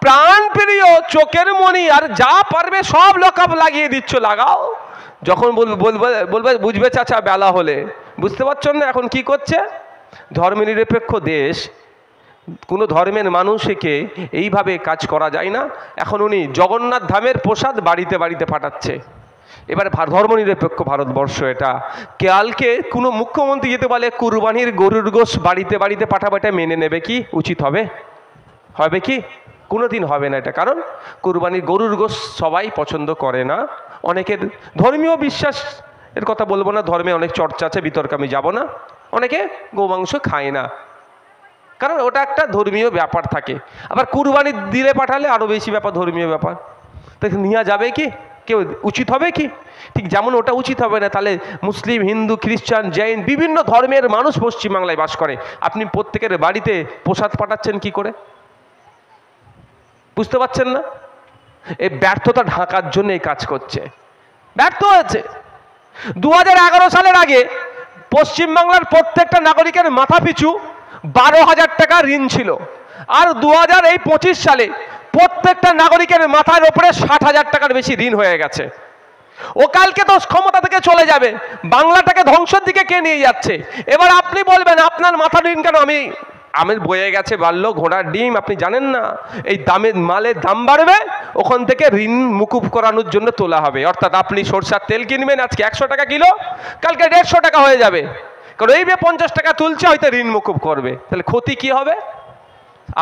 প্রাণ প্রিয় চোখের মণি আর যা পারবে সব লকআপ লাগিয়ে দিচ্ছ, লাগাও। যখন বলবে বুঝবে চাচা বেলা হলে, বুঝতে পারছো না এখন কি করছে? ধর্মনিরপেক্ষ দেশ, কোনো ধর্মের মানুষকে এইভাবে কাজ করা যায় না। এখন উনি জগন্নাথ ধামের প্রসাদ বাড়িতে বাড়িতে পাঠাচ্ছে। এবার ধর্মনিরপেক্ষ ভারতবর্ষ এটা। কালকে কোনো মুখ্যমন্ত্রী যেতে বলে কুরবানির গরুর গোশ বাড়িতে বাড়িতে পাঠাবো, এটা মেনে নেবে কি? উচিত হবে? হবে কি? কোনো দিন হবে না এটা। কারণ কুরবানির গরুর গোশ সবাই পছন্দ করে না। অনেকের ধর্মীয় বিশ্বাস এর কথা বলবো না, ধর্মে অনেক চর্চা আছে, বিতর্কে আমি যাব না। অনেকে গোমাংস খায় না, কারণ ওটা একটা ধর্মীয় ব্যাপার থাকে। আবার কুরবানি দিলে পাঠালে আরও বেশি ব্যাপার, ধর্মীয় ব্যাপার। তাই নেওয়া যাবে কি? কেউ উচিত হবে কি? ঠিক যেমন ওটা উচিত হবে না, তাহলে মুসলিম, হিন্দু, খ্রিস্টান, জৈন বিভিন্ন ধর্মের মানুষ পশ্চিমবাংলায় বাস করে, আপনি প্রত্যেকের বাড়িতে প্রসাদ পাঠাচ্ছেন কি করে? বুঝতে পারছেন না? এই ব্যর্থতা ঢাকার জন্য এই কাজ করছে, ব্যর্থ হয়েছে। 2011 সালের আগে পশ্চিমবাংলার প্রত্যেকটা নাগরিকের মাথা পিছু 12,000 টাকা ঋণ ছিল, আর 2025 সালে প্রত্যেকটা নাগরিকের মাথার ওপরে 60,000 টাকার বেশি ঋণ হয়ে গেছে। ও কালকে তো ক্ষমতা থেকে চলে যাবে, বাংলাটাকে ধ্বংসের দিকে কে নিয়ে যাচ্ছে? এবার আপনি বলবেন আপনার মাথার ঋণ কেন? আমের বয়ে গেছে, বাড়লো ঘোড়ার ডিম। আপনি জানেন না এই দামের মালের দাম বাড়বে, ওখান থেকে ঋণ মুকুব করানোর জন্য তোলা হবে। অর্থাৎ আপনি সরষার তেল কিনবেন আজকে 100 টাকা কিলো, কালকে 150 টাকা হয়ে যাবে, কারণ এই 50 টাকা তুলছে, হয়তো ঋণ মুকুব করবে। তাহলে ক্ষতি কি হবে?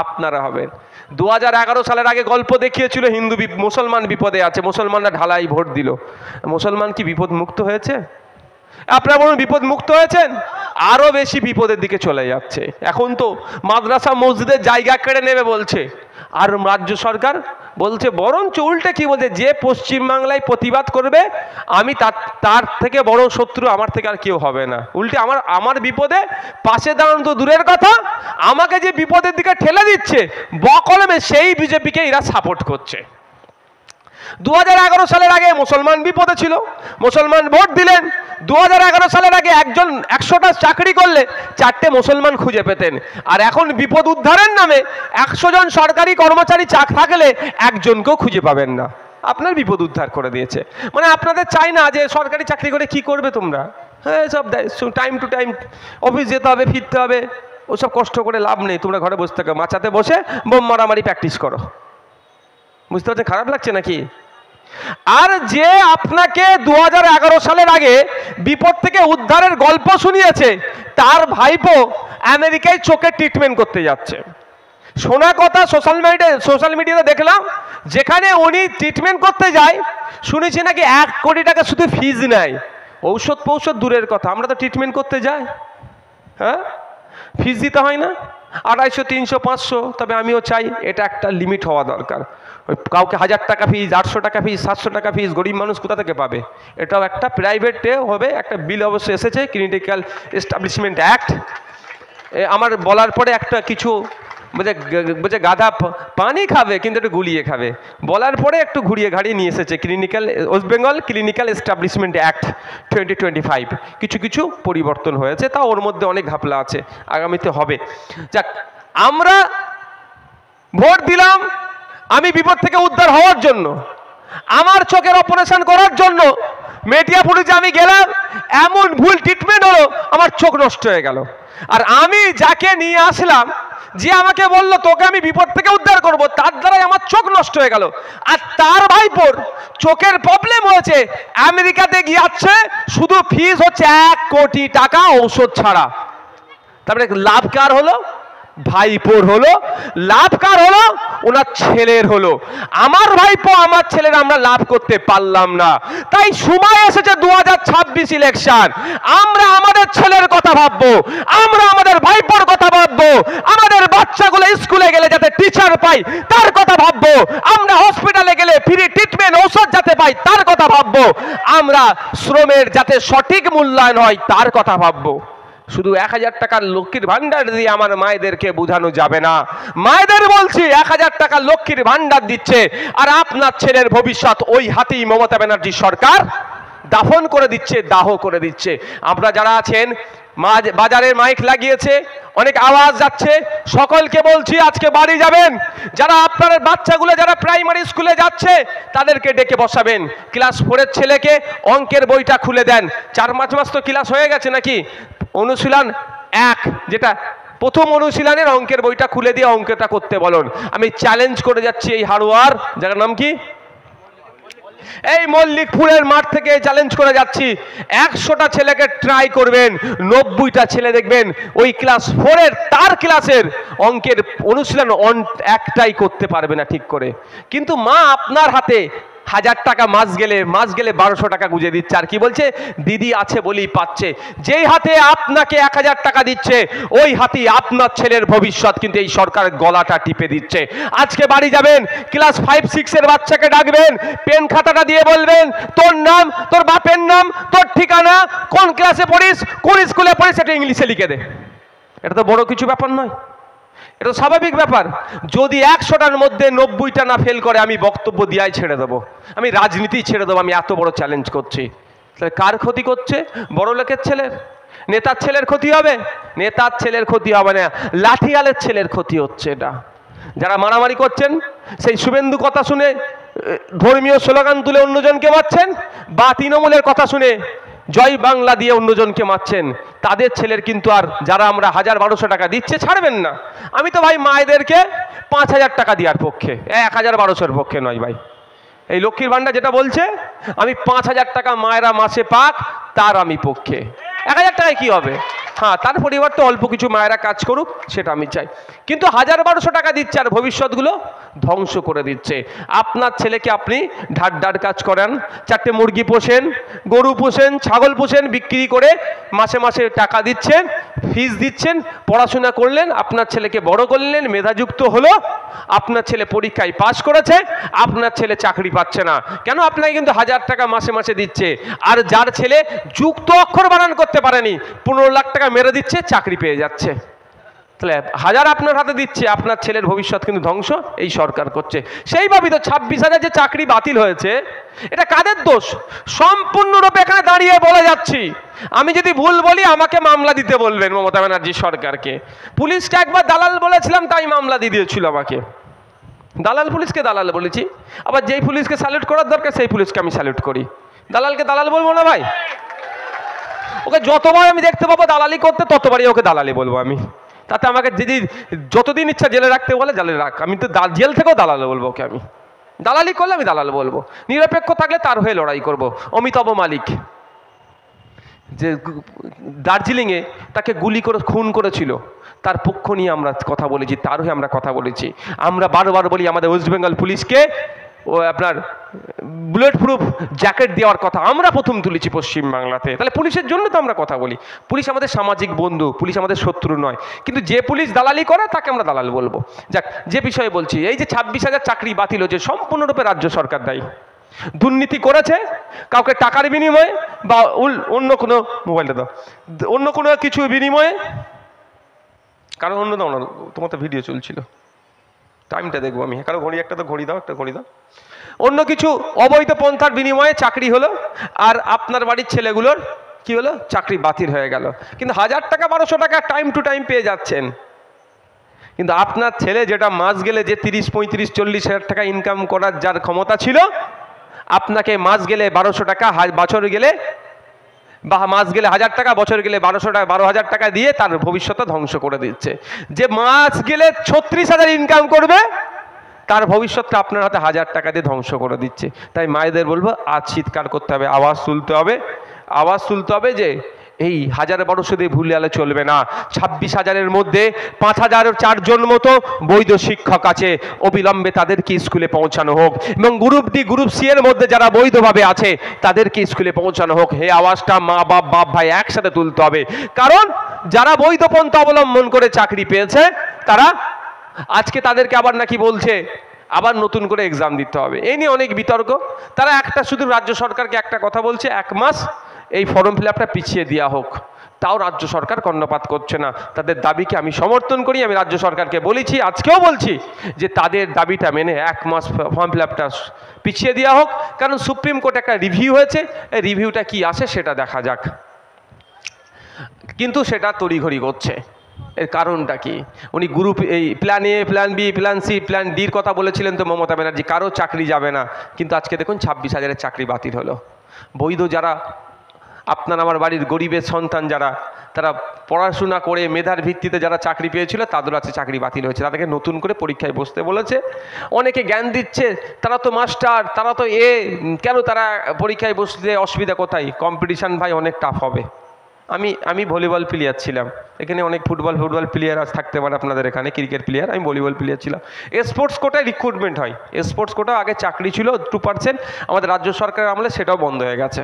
আপনারা হবেন। 2011 সালের আগে গল্প দেখিয়েছিল হিন্দু মুসলমান বিপদে আছে, মুসলমানরা ঢালাই ভোট দিল। মুসলমান কি বিপদ মুক্ত হয়েছে? আপনারা বলুন বিপদ মুক্ত হয়েছেন? আরো বেশি বিপদের দিকে চলে যাচ্ছে। এখন তো মাদ্রাসা মসজিদের জায়গা কেড়ে নেবে বলছে, আর রাজ্য সরকার বলছে, বরঞ্চ উল্টে কি বলছে, যে পশ্চিমবাংলায় প্রতিবাদ করবে আমি তার থেকে বড় শত্রু আমার থেকে আর কেউ হবে না। উল্টে আমার বিপদে পাশে দাঁড়ানো তো দূরের কথা, আমাকে যে বিপদের দিকে ঠেলে দিচ্ছে বকলমে, সেই বিজেপিকে এরা সাপোর্ট করছে। 2011 সালের আগে মুসলমান বিপদে ছিল, মুসলমান ভোট দিলেন। 2011 সালের আগে একজন 100টা চাকরি করলে 4টে মুসলমান খুঁজে পেতেন, আর এখন বিপদ উদ্ধারের নামে 100 জন সরকারি কর্মচারী থাকলে একজনকেও খুঁজে পাবেন না। আপনার বিপদ উদ্ধার করে দিয়েছে। মানে আপনাদের চাই না যে সরকারি চাকরি করে কি করবে তোমরা? হ্যাঁ, সব টাইম টু টাইম অফিস যেতে হবে, ফিরতে হবে, ওসব কষ্ট করে লাভ নেই। তোমরা ঘরে বসে থাকো, মাচাতে বসে বোম মারামারি প্র্যাকটিস করো। বুঝতে পারছেন? খারাপ লাগছে নাকি? আর যে আপনাকে 2011 সালের আগে বিপদ থেকে উদ্ধারের গল্প শুনিয়েছে, তার ভাইপো আমেরিকায় চোখের ট্রিটমেন্ট করতে যাচ্ছে। শোনা কথা, সোশ্যাল মিডিয়াতে দেখলাম, যেখানে উনি ট্রিটমেন্ট করতে যায় শুনেছি নাকি 1 কোটি টাকা শুধু ফিজ নেয়। ঔষধ দূরের কথা, আমরা তো ট্রিটমেন্ট করতে যাই, হ্যাঁ, ফিজ দিতে হয় না? 250, 300, 500। তবে আমিও চাই এটা একটা লিমিট হওয়া দরকার। ওই কাউকে 1000 টাকা ফিজ, 800 টাকা ফিজ, 700 টাকা ফিজ গরিব মানুষ কোথা থেকে পাবে? এটাও একটা প্রাইভেটে হবে। একটা বিল অবশ্য এসেছে, ক্লিনিক্যাল এস্টাবলিশমেন্ট অ্যাক্ট। আমার বলার পরে একটা কিছু বলছে গাধা পানি খাবে কিন্তু একটু গুলিয়ে খাবে, বলার পরে একটু ঘুরিয়ে ঘাড়িয়ে নিয়ে এসেছে West Bengal clinical establishment act 2025। কিছু পরিবর্তন হয়েছে, তা ওর মধ্যে অনেক ঘাপলা আছে, আগামীতে হবে। যাক, আমরা ভোট দিলাম আমি বিপদ থেকে উদ্ধার হওয়ার জন্য, আমার চোখের অপারেশন করার জন্য মেদিয়াপুরে আমি গেলাম, এমন ভুল ট্রিটমেন্ট হলো, আমার চোখ নষ্ট হয়ে গেল। আর আমি যাকে নিয়ে আসলাম, যে আমাকে বললো তোকে আমি বিপদ থেকে উদ্ধার করব, তার দ্বারাই আমার চোখ নষ্ট হয়ে গেল। আর তার ভাইপোর চোখের প্রবলেম হয়েছে, আমেরিকাতে গিয়েছে, শুধু ফিস হচ্ছে 1 কোটি টাকা ঔষধ ছাড়া। তারপরে লাভ কার হলো? ভাইপোর হলো। লাভ কার হলো? ওনার ছেলের হলো। আমার ভাইপো আমার ছেলের আমরা লাভ করতে পারলাম না। তাই সময় এসেছে 2026 ইলেকশন, আমরা আমাদের ছেলের কথা ভাববো, আমরা আমাদের ভাইপোর কথা ভাববো, আমাদের বাচ্চাগুলো স্কুলে গেলে যাতে টিচার পাই তার কথা ভাববো, আমরা হসপিটালে গেলে ফ্রি ট্রিটমেন্ট ঔষধ যাতে পাই তার কথা ভাববো, আমরা শ্রমের যাতে সঠিক মূল্যায়ন হয় তার কথা ভাববো। শুধু 1000 টাকার লক্ষ্মীর ভান্ডার দিয়ে আমার মায়েদেরকে বোঝানো যাবে না। মায়েদের বলছি 1000 টাকা লক্ষ্মীর ভান্ডার দিচ্ছে, আর আপনার ছেলের ভবিষ্যৎ ওই হাতেই মমতা ব্যানার্জি সরকার দাফন করে দিচ্ছে, দাহ করে দিচ্ছে। আপনারা যারা আছেন, বাজারে মাইক লাগিয়েছে, অনেক আওয়াজ যাচ্ছে, সকলকে বলছি আজকে বাড়ি যাবেন, যারা আপনার বাচ্চাগুলো যারা প্রাইমারি স্কুলে যাচ্ছে তাদেরকে ডেকে বসাবেন। ক্লাস 4-এর ছেলেকে অঙ্কের বইটা খুলে দেন। 4-5 মাস তো ক্লাস হয়ে গেছে নাকি, অনুশীলন 1 যেটা প্রথম অনুশীলনের অঙ্কের বইটা খুলে দিয়ে অঙ্কটা করতে বলুন। আমি চ্যালেঞ্জ করে যাচ্ছি এই হাড়ুয়ার, যার নাম কি, এই মল্লিকপুরের মাঠ থেকে চ্যালেঞ্জ করে যাচ্ছি, 100টা ছেলেকে ট্রাই করবেন, 90টা ছেলে দেখবেন ওই ক্লাস 4-এর তার ক্লাসের অঙ্কের অনুশীলন একটাই করতে পারবে না ঠিক করে। কিন্তু মা আপনার হাতে 1000 টাকা মাস গেলে 1200 টাকা গুঁজে দিচ্ছে, আর কি বলছে, দিদি আছে বলেই পাচ্ছে। যেই হাতে আপনাকে 1000 টাকা দিচ্ছে ওই হাতেই আপনার ছেলের ভবিষ্যৎ কিন্তু এই সরকার গলাটা টিপে দিচ্ছে। আজকে বাড়ি যাবেন, ক্লাস 5-6-এর বাচ্চাকে ডাকবেন, পেন খাতাটা দিয়ে বলবেন তোর নাম, তোর বাপের নাম, তোর ঠিকানা, কোন ক্লাসে পড়িস, কোন স্কুলে পড়িস, এটা ইংলিশে লিখে দে। এটা তো বড় কিছু ব্যাপার নয়, এটা স্বাভাবিক ব্যাপার। যদি 100টার মধ্যে 90টা না ফেল করে আমি বক্তব্য দিয়াই ছেড়ে দেবো, আমি রাজনীতি ছেড়ে দেবো। আমি এত বড় চ্যালেঞ্জ করছি। কার ক্ষতি করছে? বড় লোকের ছেলের, নেতার ছেলের ক্ষতি হবে? নেতার ছেলের ক্ষতি হবে না, লাঠিয়ালের ছেলের ক্ষতি হচ্ছে। এটা যারা মারামারি করছেন, সেই শুভেন্দু কথা শুনে ধর্মীয় স্লোগান তুলে অন্যজনকে মারছেন, বা তৃণমূলের কথা শুনে জয় বাংলা দিয়ে অন্যজনকে মারছেন, তাদের ছেলের কিন্তু আর যারা আমরা 1000-1200 টাকা দিচ্ছে ছাড়বেন না। আমি তো ভাই মায়েদেরকে 5000 টাকা দেওয়ার পক্ষে, 1000-1200-এর পক্ষে নয় ভাই। এই লক্ষ্মীর ভান্ডার যেটা বলছে, আমি 5000 টাকা মায়েরা মাসে পাক তার আমি পক্ষে। 1000 টাকায় কি হবে? হ্যাঁ, তার পরিবর্তে অল্প কিছু মায়েরা কাজ করুক, সেটা আমি চাই। কিন্তু 1000-1200 টাকা দিচ্ছে আর ভবিষ্যৎগুলো ধ্বংস করে দিচ্ছে। আপনার ছেলেকে আপনি ঢাট কাজ করেন, 4টে মুরগি পোষেন, গরু পোষেন, ছাগল পোষেন, বিক্রি করে মাসে মাসে টাকা দিচ্ছেন, ফিস দিচ্ছেন, পড়াশোনা করলেন, আপনার ছেলেকে বড় করলেন, মেধাযুক্ত হলো, আপনার ছেলে পরীক্ষায় পাশ করেছে, আপনার ছেলে চাকরি পাচ্ছে না কেন? আপনাকে কিন্তু 1000 টাকা মাসে মাসে দিচ্ছে। আর যার ছেলে যুক্ত অক্ষর বানান করতে পারেনি, 15 লাখ টাকা মেরে দিচ্ছে, চাকরি পেয়ে যাচ্ছে। তাহলে 1000 আপনার হাতে দিচ্ছে, আপনার ছেলের ভবিষ্যৎ কিন্তু ধ্বংস এই সরকার করছে। সেইভাবেই তো 26,000 যে চাকরি বাতিল হয়েছে, এটা কাদের দোষ? সম্পূর্ণরূপে এখানে দাঁড়িয়ে বলে যাচ্ছি, আমি যদি ভুল বলি আমাকে মামলা দিতে বলবেন মমতা ব্যানার্জি সরকারকে। পুলিশকে একবার দালাল বলেছিলাম, তাই মামলা দিয়ে দিয়েছিল আমাকে। দালাল পুলিশকে দালাল বলেছি, আবার যেই পুলিশকে স্যালুট করার দরকার সেই পুলিশকে আমি স্যালুট করি। দালালকে দালাল বলবো না ভাই? ওকে যতবার আমি দেখতে পাবো দালালি করতে, ততবারই ওকে দালালি বলবো আমি। তাতে আমাকে যদি যতদিন ইচ্ছা জেলে রাখতে বলে জেলে রাখ, আমি তো জেল থেকেও দালাল বলবো ওকে। আমি দালালি করলে আমি দালাল বলবো, নিরপেক্ষ থাকলে তার হয়ে লড়াই করব। অমিতাভ মালিক যে দার্জিলিংয়ে তাকে গুলি করে খুন করেছিল, তার পক্ষ নিয়ে আমরা কথা বলেছি, তার হয়ে আমরা কথা বলেছি। আমরা বারবার বলি আমাদের ওয়েস্ট বেঙ্গল পুলিশকে ও আপনার বুলেট প্রুফ জ্যাকেট দেওয়ার কথা আমরা প্রথম তুলেছি পশ্চিমবাংলাতে। তাহলে পুলিশের জন্য তো আমরা কথা বলি। পুলিশ আমাদের সামাজিক বন্ধু, পুলিশ আমাদের শত্রু নয়। কিন্তু যে পুলিশ দালালি করে তাকে আমরা দালাল বলবো। যাক, যে বিষয়ে বলছি, এই যে 26,000 চাকরি বাতিল হয়েছে, সম্পূর্ণরূপে রাজ্য সরকার দায়ী। দুর্নীতি করেছে কাউকে টাকার বিনিময়ে বা অন্য কোনো, মোবাইলটা দাও, অন্য কোনো কিছু বিনিময়ে, কারণ অন্য দাও না, তোমার তো ভিডিও চলছিল, টাইমটা দেখবো আমি। কারো ঘড়ি, একটা তো ঘড়ি দাও, একটা ঘড়ি দাও। অন্য কিছু অবৈধ পন্থার বিনিময়ে চাকরি হলো, আর আপনার বাড়ির ছেলেগুলোর কি হলো? চাকরি বাতিল হয়ে গেল। কিন্তু 1000 টাকা 1200 টাকা টাইম টু টাইম পেয়ে যাচ্ছেন। কিন্তু আপনার ছেলে যেটা মাস গেলে যে 30-35-40 হাজার টাকা ইনকাম করার যার ক্ষমতা ছিল, আপনাকে মাস গেলে 1200 টাকা, বছর গেলে বা মাস গেলে 1000 টাকা, বছর গেলে 1200 টাকা, 12,000 টাকা দিয়ে তার ভবিষ্যৎ ধ্বংস করে দিচ্ছে। যে মাস গেলে 36,000 ইনকাম করবে, তার ভবিষ্যৎটা আপনার হাতে 1000 টাকা দিয়ে ধ্বংস করে দিচ্ছে। তাই মায়েদের বলবো, আজ চিৎকার করতে হবে, আওয়াজ তুলতে হবে, আওয়াজ তুলতে হবে যে এই 1000-1200 দিয়ে ভুলে গেলে চলবে না। 26,000-এর মধ্যে 5,004 জন মতো বৈধ শিক্ষক আছে, অবিলম্বে তাদেরকে স্কুলে পৌঁছানো হোক। এবং গ্রুপ ডি, গ্রুপ সি এর মধ্যে যারা বৈধভাবে আছে তাদেরকে স্কুলে পৌঁছানো হোক। হে আওয়াজটা মা বাপ ভাই একসাথে তুলতে হবে। কারণ যারা বৈধ পন্থা অবলম্বন করে চাকরি পেয়েছে, তারা আজকে তাদেরকে আবার নাকি বলছে আবার নতুন করে এক্সাম দিতে হবে। এই নিয়ে অনেক বিতর্ক। তারা একটা শুধু রাজ্য সরকারকে একটা কথা বলছে, 1 মাস এই ফর্ম ফিল আপটা পিছিয়ে দেওয়া হোক। তাও রাজ্য সরকার কর্ণপাত করছে না। তাদের দাবিকে আমি সমর্থন করি। আমি রাজ্য সরকারকে বলেছি, আজকেও বলছি যে তাদের দাবিটা মেনে 1 মাস ফর্ম ফিল আপটা পিছিয়ে দেওয়া হোক, কারণ সুপ্রিম কোর্টে একটা রিভিউ হয়েছে, এই রিভিউটা কি আসে সেটা দেখা যাক। কিন্তু সেটা তড়িঘড়ি করছে, এর কারণটা কি? উনি গ্রুপ এই plan A, plan B, plan C, plan ডির কথা বলেছিলেন তো মমতা ব্যানার্জি, কারো চাকরি যাবে না, কিন্তু আজকে দেখুন 26,000-এর চাকরি বাতিল হলো। বৈধ যারা, আপনার আমার বাড়ির গরিবের সন্তান যারা, তারা পড়াশোনা করে মেধার ভিত্তিতে যারা চাকরি পেয়েছিল তাদের আছে চাকরি বাতিল হয়েছে, তাদেরকে নতুন করে পরীক্ষায় বসতে বলেছে। অনেকে জ্ঞান দিচ্ছে তারা তো মাস্টার, তারা তো কেন তারা পরীক্ষায় বসতে অসুবিধা কোথায়? কম্পিটিশান ভাই অনেক টাফ হবে। আমি ভলিবল প্লেয়ার ছিলাম, এখানে অনেক ফুটবল প্লেয়ার আজ থাকতে পারে আপনাদের এখানে, ক্রিকেট প্লেয়ার, আমি ভলিবল প্লেয়ার ছিলাম। স্পোর্টস কোটায় রিক্রুটমেন্ট হয়, স্পোর্টস কোটা আগে চাকরি ছিল 2%, আমাদের রাজ্য সরকারের আমলে সেটাও বন্ধ হয়ে গেছে।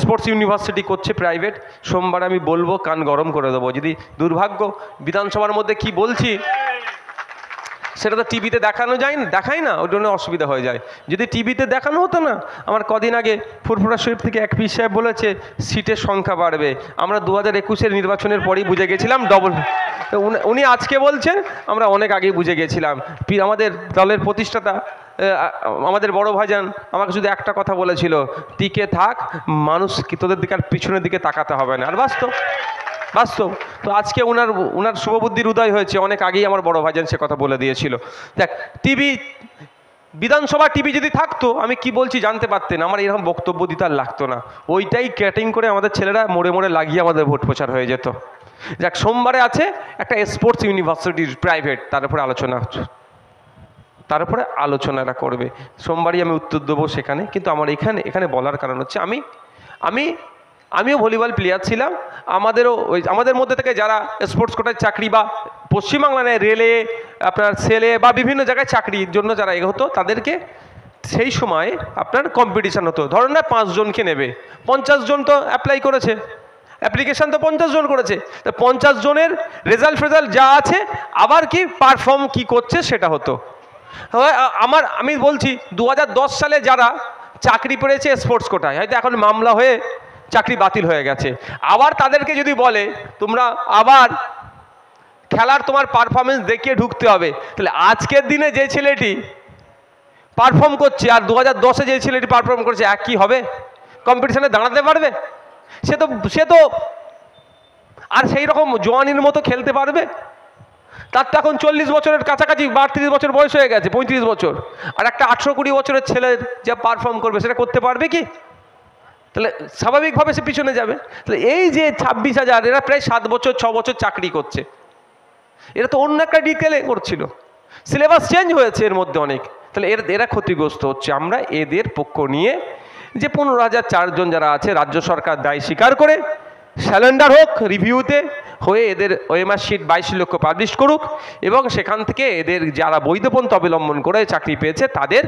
স্পোর্টস ইউনিভার্সিটি করছে প্রাইভেট, সোমবার আমি বলবো, কান গরম করে দেবো। যদি দুর্ভাগ্য বিধানসভার মধ্যে কি বলছি সেটা তো টিভিতে দেখায় না, ওই জন্য অসুবিধা হয়ে যায়। যদি টিভিতে দেখানো হতো না, আমার কদিন আগে ফুরফুরা শরীফ থেকে এক পীর সাহেব বলেছে সিটের সংখ্যা বাড়বে, আমরা 2021-এর নির্বাচনের পরেই বুঝে গেছিলাম ডবল। উনি আজকে বলছেন, আমরা অনেক আগেই বুঝে গেছিলাম। আমাদের দলের প্রতিষ্ঠাতা আমাদের বড় ভাইজান আমাকে শুধু একটা কথা বলেছিল, টিকে থাক, মানুষ তোদের দিকে আর পিছনের দিকে তাকাতে হবে না। আর বাস্তব তো আজকে ওনার শুভবুদ্ধির উদয় হয়েছে, অনেক আগেই আমার বড় ভাইজান সে কথা বলে দিয়েছিল। দেখ, বিধানসভা টিভি যদি থাকতো আমি কি বলছি জানতে পারতেন, আমার এরকম বক্তব্য দিতে আর লাগতো না। ওইটাই ক্যাটিং করে আমাদের ছেলেরা মোড়ে লাগিয়ে আমাদের ভোট প্রচার হয়ে যেত। যাক, সোমবারে আছে একটা স্পোর্টস ইউনিভার্সিটির প্রাইভেট, তার উপরে আলোচনাটা করবে। সোমবারই আমি উত্তর দেবো সেখানে। কিন্তু আমার এখানে বলার কারণ হচ্ছে আমিও ভলিবল প্লেয়ার ছিলাম। আমাদের মধ্যে থেকে যারা স্পোর্টস কোটায় চাকরি বা পশ্চিমবাংলায় রেলে, আপনার সেলে বা বিভিন্ন জায়গায় চাকরির জন্য যারা এগোতো, তাদেরকে সেই সময় আপনার কম্পিটিশান হতো। ধরুন না 5 জনকে নেবে, 50 জন তো অ্যাপ্লাই করেছে, অ্যাপ্লিকেশান তো 50 জন করেছে, তো 50 জনের রেজাল্ট যা আছে, আবার কি পারফর্ম কি করছে সেটা হতো। আমি বলছি 2010 সালে যারা চাকরি পেয়েছে স্পোর্টস কোটায়, হয়তো এখন মামলা হয়ে চাকরি বাতিল হয়ে গেছে, আবার তাদেরকে যদি বলে তোমরা আবার খেলার তোমার পারফরমেন্স দেখিয়ে ঢুকতে হবে, তাহলে আজকের দিনে যে ছেলেটি পারফর্ম করছে আর 2010-এ যে ছেলেটি পারফর্ম করছে একই হবে? কম্পিটিশানে দাঁড়াতে পারবে? সে তো আর সেই রকম জওয়ানির মতো খেলতে পারবে? তার তো এখন 40 বছরের কাছাকাছি, 32 বছর বয়স হয়ে গেছে, 35 বছর। আর একটা 18-20 বছরের ছেলের যা পারফর্ম করবে সেটা করতে পারবে কি? তাহলে স্বাভাবিকভাবে সে পিছনে যাবে। তাহলে এই যে 26,000, এরা প্রায় 7 বছর 6 বছর চাকরি করছে, এরা তো অন্য একটা ডিটেলে করছিল, সিলেবাস চেঞ্জ হয়েছে এর মধ্যে অনেক। তাহলে এরা ক্ষতিগ্রস্ত হচ্ছে। আমরা এদের পক্ষ নিয়ে যে 15,004 জন যারা আছে, রাজ্য সরকার দায় স্বীকার করে স্যালেন্ডার হোক, রিভিউতে হয়ে এদের ওএমআর শিট 22 লক্ষ পাবলিশ করুক, এবং সেখান থেকে এদের যারা বৈধপন্থা অবলম্বন করে চাকরি পেয়েছে তাদের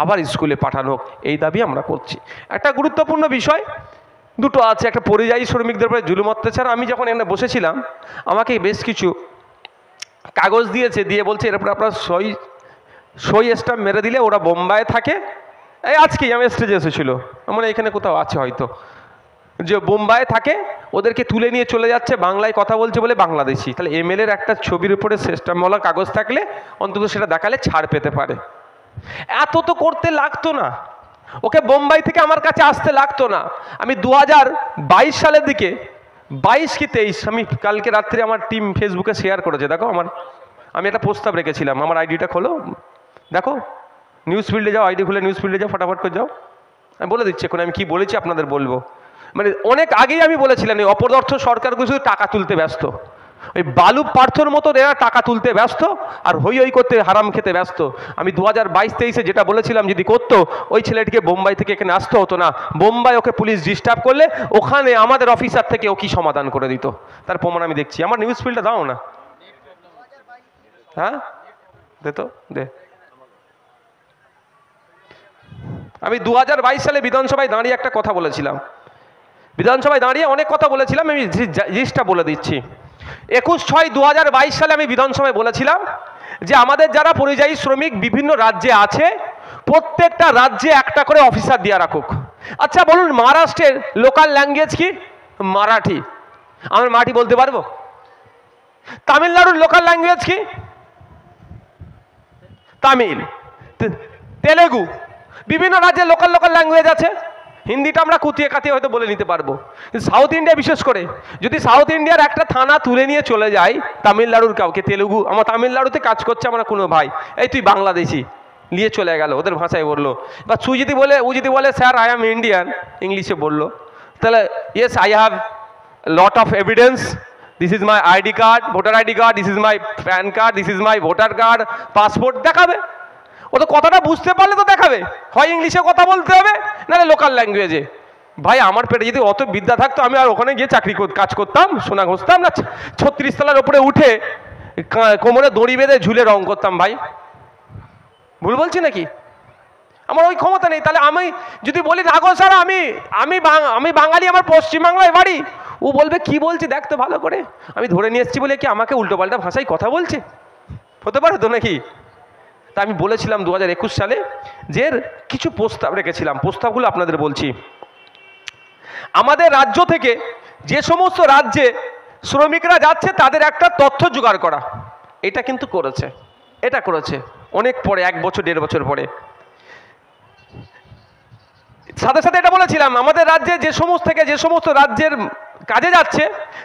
আবার স্কুলে পাঠানো হোক, এই দাবি আমরা করছি। একটা গুরুত্বপূর্ণ বিষয় দুটো আছে, একটা পরিযায়ী শ্রমিকদের উপরে জুলুম অত্যাচার। আমি যখন এখানে বসেছিলাম আমাকে বেশ কিছু কাগজ দিয়ে বলছে এরপর আপনার সই স্ট্যাম্প মেরে দিলে, ওরা বোম্বাইয়ে থাকে, এই আজকেই আমি স্টেজে এসেছিলো, মানে এখানে কোথাও আছে হয়তো, যে বোম্বাইয়ে থাকে, ওদেরকে তুলে নিয়ে চলে যাচ্ছে, বাংলায় কথা বলছে বলে বাংলাদেশি। তাহলে এমএলএর একটা ছবির উপরে স্ট্যাম্পওয়ালা কাগজ থাকলে অন্তত সেটা দেখালে ছাড় পেতে পারে। এত তো করতে লাগতো না, ওকে বোম্বাই থেকে আমার কাছে আসতে লাগতো না। আমি 2022 সালের দিকে, 22 কি 23, আমি কালকে রাত্রে আমার টিম ফেসবুকে শেয়ার করেছে, দেখো আমি একটা প্রস্তাব রেখেছিলাম, আমার আইডিটা খোলো, দেখো, নিউজ ফিল্ডে যাও, আইডি খুলে নিউজ ফিল্ডে যাও, ফটাফট করে যাও, আমি বলে দিচ্ছি এখন আমি কি বলেছি আপনাদের বলবো। মানে অনেক আগেই আমি বলেছিলাম, এই অপদার্থ সরকারগুলো শুধু টাকা তুলতে ব্যস্ত, ওই বালু পার্থর মতো এরা টাকা তুলতে ব্যস্ত আর হই করতে হারাম খেতে ব্যস্ত। আমি 2022-23-এ যেটা বলেছিলাম যদি করতো, ওই ছেলেটিকে বোম্বাই থেকে এখানে আসতে হতো না, বোম্বাই ওকে পুলিশ ডিস্টার্ব করলে ওখানে আমাদের অফিসার থেকে ও কি সমাধান করে দিত, তার প্রমাণ আমি দেখছি। আমার নিউজ ফিল্ডটা দাও না, হ্যাঁ দে তো দে। আমি 2022 সালে বিধানসভায় দাঁড়িয়ে একটা কথা বলেছিলাম, বিধানসভায় দাঁড়িয়ে অনেক কথা বলেছিলাম, আমি জিনিসটা বলে দিচ্ছি। 21/6/2022 সালে আমি বিধানসভায় বলেছিলাম যে আমাদের যারা পরিযায়ী শ্রমিক বিভিন্ন রাজ্যে আছে, প্রত্যেকটা রাজ্যে একটা করে অফিসার দিয়ে রাখুক। আচ্ছা বলুন, মহারাষ্ট্রের লোকাল ল্যাঙ্গুয়েজ কি? মারাঠি। আমার মাটি বলতে পারবো? তামিলনাড়ুর লোকাল ল্যাঙ্গুয়েজ কি? তামিল, তেলেগু, বিভিন্ন রাজ্যে লোকাল লোকাল ল্যাঙ্গুয়েজ আছে। হিন্দিটা আমরা কুতিয়ে কাতিয়ে হয়তো বলে নিতে পারবো, কিন্তু সাউথ ইন্ডিয়া বিশেষ করে যদি সাউথ ইন্ডিয়ার একটা থানা তুলে নিয়ে চলে যায় তামিলনাড়ুর কাউকে, তেলেগু, আমার তামিলনাড়ুতে কাজ করছে আমার কোনো ভাই, এই তুই বাংলাদেশি, নিয়ে চলে গেল, ওদের ভাষায় বললো। বা ও যদি বলে স্যার আই অ্যাম ইন্ডিয়ান, ইংলিশে বললো, তাহলে yes I have lot of evidence, this is my ID card, voter ID card, this is my pan card, this is my voter card, passport দেখাবে। ও তো কথাটা বুঝতে পারলে তো দেখাবে, হয় ইংলিশে কথা বলতে হবে নাহলে লোকাল ল্যাঙ্গুয়েজে। ভাই আমার পেটে যদি অত বিদ্যা থাকতো আমি আর ওখানে গিয়ে কাজ করতাম, সোনা ঘষতাম না, 36 তলার উপরে উঠে কোমরে দড়ি বেঁধে ঝুলে রং করতাম। ভাই ভুল বলছি নাকি? আমার ওই ক্ষমতা নেই। তাহলে আমি যদি বলি না গো স্যার আমি বাঙালি, আমার পশ্চিমবাংলায় বাড়ি, ও বলবে কি বলছে দেখ তো ভালো করে, আমি ধরে নিয়ে এসেছি বলে কি আমাকে উল্টোপাল্টা ভাষায় কথা বলছে? হতে পারে তো নাকি? তা আমি বলেছিলাম 2021 সালে যে কিছু প্রস্তাব রেখেছিলাম, প্রস্তাবগুলো আপনাদের বলছি। আমাদের রাজ্য থেকে যে সমস্ত রাজ্যে শ্রমিকরা যাচ্ছে তাদের একটা তথ্য জোগাড় করা, এটা কিন্তু করেছে অনেক পরে, 1 বছর 1.5 বছর পরে। সাথে সাথে এটা বলেছিলাম আমাদের রাজ্যে যে সমস্ত রাজ্যের কাজে যাচ্ছে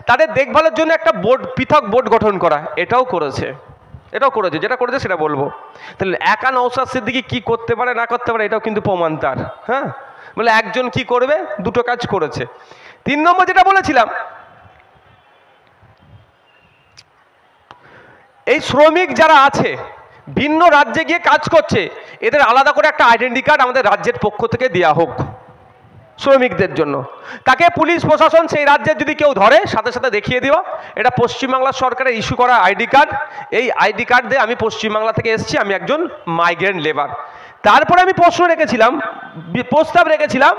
তাদের দেখভালের জন্য একটা পৃথক বোর্ড গঠন করা, এটাও করেছে। যেটা করেছে সেটা বলবো। তাহলে একা নওশাদ সিদ্দিকী কি করতে পারে না করতে পারে এটাও কিন্তু প্রমাণ তার। হ্যাঁ, বলে একজন কি করবে, দুটো কাজ করেছে। 3 নম্বর যেটা বলেছিলাম, এই শ্রমিক যারা আছে ভিন্ন রাজ্যে গিয়ে কাজ করছে, এদের আলাদা করে একটা আইডেন্টি কার্ড আমাদের রাজ্যের পক্ষ থেকে দেওয়া হোক শ্রমিকদের জন্য। তাকে পুলিশ প্রশাসন সেই রাজ্যের যদি কেউ ধরে সাথে সাথে দেখিয়ে দেওয়া, এটা পশ্চিমবাংলা সরকারের ইস্যু করা আইডি কার্ড, এই আইডি কার্ড দিয়ে আমি পশ্চিমবাংলা থেকে এসেছি, আমি একজন মাইগ্রেন্ট লেবার। তারপরে আমি প্রস্তাব রেখেছিলাম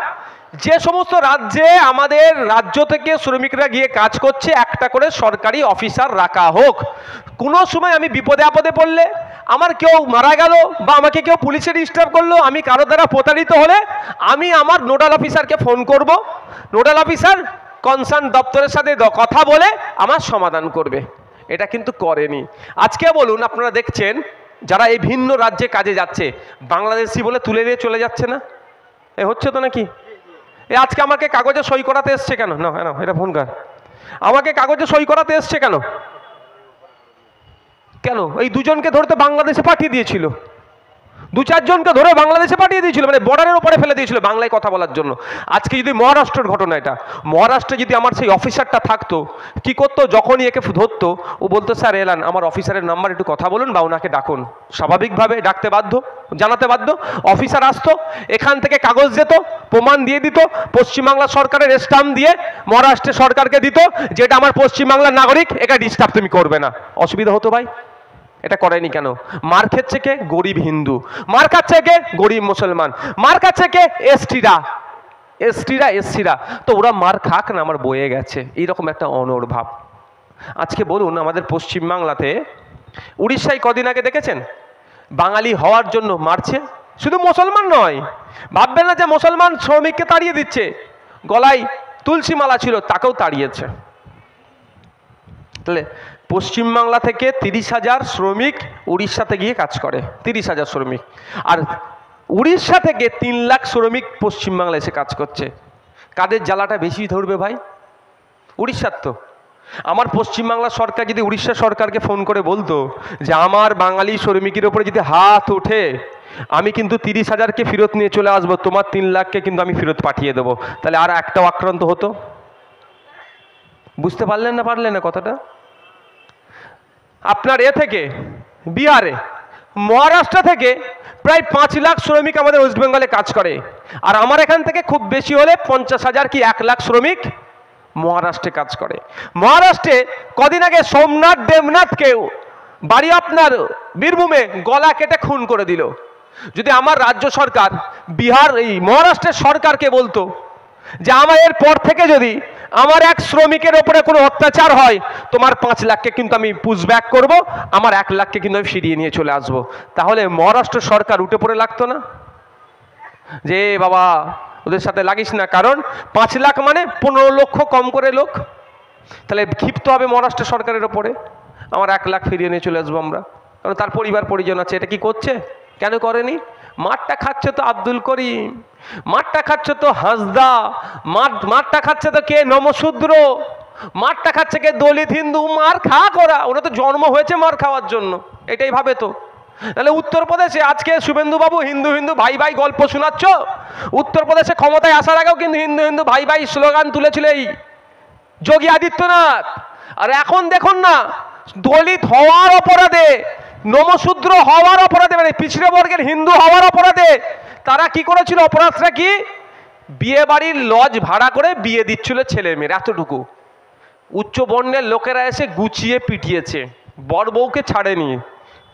যে সমস্ত রাজ্যে আমাদের রাজ্য থেকে শ্রমিকরা গিয়ে কাজ করছে একটা করে সরকারি অফিসার রাখা হোক। কোনো সময় আমি বিপদে আপদে পড়লে, আমার কেউ মারা গেল বা আমাকে কেউ পুলিশে ডিস্টার্ব করলো, আমি কারো দ্বারা প্রতারিত হলে আমি আমার নোডাল অফিসারকে ফোন করব, নোডাল অফিসার কনসার্ন দপ্তরের সাথে কথা বলে আমার সমাধান করবে। এটা কিন্তু করেনি। আজকে বলুন, আপনারা দেখছেন যারা এই ভিন্ন রাজ্যে কাজে যাচ্ছে বাংলাদেশি বলে তুলে দিয়ে চলে যাচ্ছে না, এ হচ্ছে তো নাকি? আজকে আমাকে কাগজে সই করাতে এসছে কেন? না এটা ফোন কর, আমাকে কাগজে সই করাতে এসছে কেন? এই দুজনকে ধরতে বাংলাদেশে পাঠিয়ে দিয়েছিল, 2-4 জনকে ধরে বাংলাদেশে পাঠিয়ে দিয়েছিল, মানে বর্ডারের উপরে ফেলে দিয়েছিল বাংলায় কথা বলার জন্য। আজকে যদি মহারাষ্ট্রের ঘটনা, এটা মহারাষ্ট্রে যদি আমার সেই অফিসারটা থাকতো, কি করতো, যখনই একে ধরতো ও বলতো স্যার এলান আমার অফিসারের নাম্বার একটু কথা বলুন বা ওনাকে ডাকুন, স্বাভাবিকভাবে ডাকতে বাধ্য, জানাতে বাধ্য। অফিসার আসতো, এখান থেকে কাগজ দিত, প্রমাণ দিয়ে দিত, পশ্চিমবাংলা সরকারের স্ট্যাম্প দিয়ে মহারাষ্ট্রের সরকারকে দিত যে এটা আমার পশ্চিমবাংলার নাগরিক, এটা ডিস্টার্ব তুমি করবে না। অসুবিধা হতো ভাই? এটা করেনি কেন? মার খাচ্ছে কে? গরিব হিন্দু। মার খাচ্ছে কে? গরিব মুসলমান। মার খাচ্ছে কে? এসটিরা। তো ওরা মার খাক না, আমার বয়ে গেছে, এইরকম একটা অনড়ভাব। আজকে বলুন, আমাদের পশ্চিমবাংলাতে উড়িষ্যায় কদিন আগে দেখেছেন বাঙালি হওয়ার জন্য মারছে। শুধু মুসলমান নয়, ভাববেন না যে মুসলমান শ্রমিককে তাড়িয়ে দিচ্ছে, গলায় তুলসী মালা ছিল তাকেও তাড়িয়েছে। তাহলে পশ্চিমবাংলা থেকে 30,000 শ্রমিক উড়িষ্যাতে গিয়ে কাজ করে, 30,000 শ্রমিক, আর উড়িষ্যা থেকে 3 লাখ শ্রমিক পশ্চিমবাংলা এসে কাজ করছে। কাদের জ্বালাটা বেশি ধরবে ভাই? উড়িষ্যার তো। আমার পশ্চিমবাংলা সরকার যদি উড়িষ্যা সরকারকে ফোন করে বলতো যে আমার বাঙালি শ্রমিকের উপরে যদি হাত ওঠে আমি কিন্তু 30,000কে ফেরত নিয়ে চলে আসবো, তোমার 3 লাখকে কিন্তু আমি ফেরত পাঠিয়ে দেবো, তাহলে আর একটাও আক্রান্ত হতো? বুঝতে পারলেন না কথাটা? আপনার থেকে বিহারে, মহারাষ্ট্র থেকে প্রায় 5 লাখ শ্রমিক আমাদের ওয়েস্ট বেঙ্গলে কাজ করে, আর আমার এখান থেকে খুব বেশি হলে 50,000 কি 1 লাখ শ্রমিক মহারাষ্ট্রে কাজ করে। মহারাষ্ট্রে কদিন আগে সোমনাথ দেবনাথকে বাড়ি আপনার বীরভূমে গলা কেটে খুন করে দিল। যদি আমার রাজ্য সরকার এই মহারাষ্ট্রের সরকারকে বলতো যে আমার এর পর থেকে যদি আমার এক শ্রমিকের ওপরে কোনো অত্যাচার হয় তোমার 5 লাখকে কিন্তু আমি পুশব্যাক করব, আমার 1 লাখকে কিন্তু আমি ফিরিয়ে নিয়ে চলে আসবো, তাহলে মহারাষ্ট্র সরকার উঠে পড়ে লাগতো না যে বাবা ওদের সাথে লাগিস না? কারণ 5 লাখ মানে 15 লক্ষ কম করে লোক, তাহলে ক্ষিপ্ত হবে মহারাষ্ট্র সরকারের ওপরে, আমার 1 লাখ ফিরিয়ে নিয়ে চলে আসবো আমরা, কারণ তার পরিবার পরিজন আছে। এটা কি করছে? কেন করেনি? মাঠটা খাচ্ছে তো আব্দুল করিম, মাঠটা খাচ্ছে তো হাসদা, মাঠটা খাচ্ছে তো কে নমশূদ্র, মাঠটা খাচ্ছে কে দলিত হিন্দু। মার খা করা, ওরা তো জন্ম হয়েছে মার খাওয়ার জন্য, এটাই ভাবে তো। তাহলে উত্তরপ্রদেশে আজকে শুভেন্দু বাবু হিন্দু হিন্দু ভাই ভাই গল্প শোনাচ্ছ, উত্তরপ্রদেশে ক্ষমতায় আসার আগেও কিন্তু হিন্দু হিন্দু ভাই ভাই স্লোগান তুলেছিল এই যোগী আদিত্যনাথ। আর এখন দেখুন না, দলিত হওয়ার অপরাধে, নমশূদ্র হওয়ার অপরাধে, মানে পিছড়ে বর্গের হিন্দু হওয়ার অপরাধে তারা কি করেছিল? অপরাধটা কি? বিয়ে বাড়ির লজ ভাড়া করে বিয়ে দিচ্ছিল ছেলে মেয়ের, এতটুকু। উচ্চ বর্ণের লোকেরা এসে গুছিয়ে পিটিয়েছে, বর বউকে ছাড়েনি,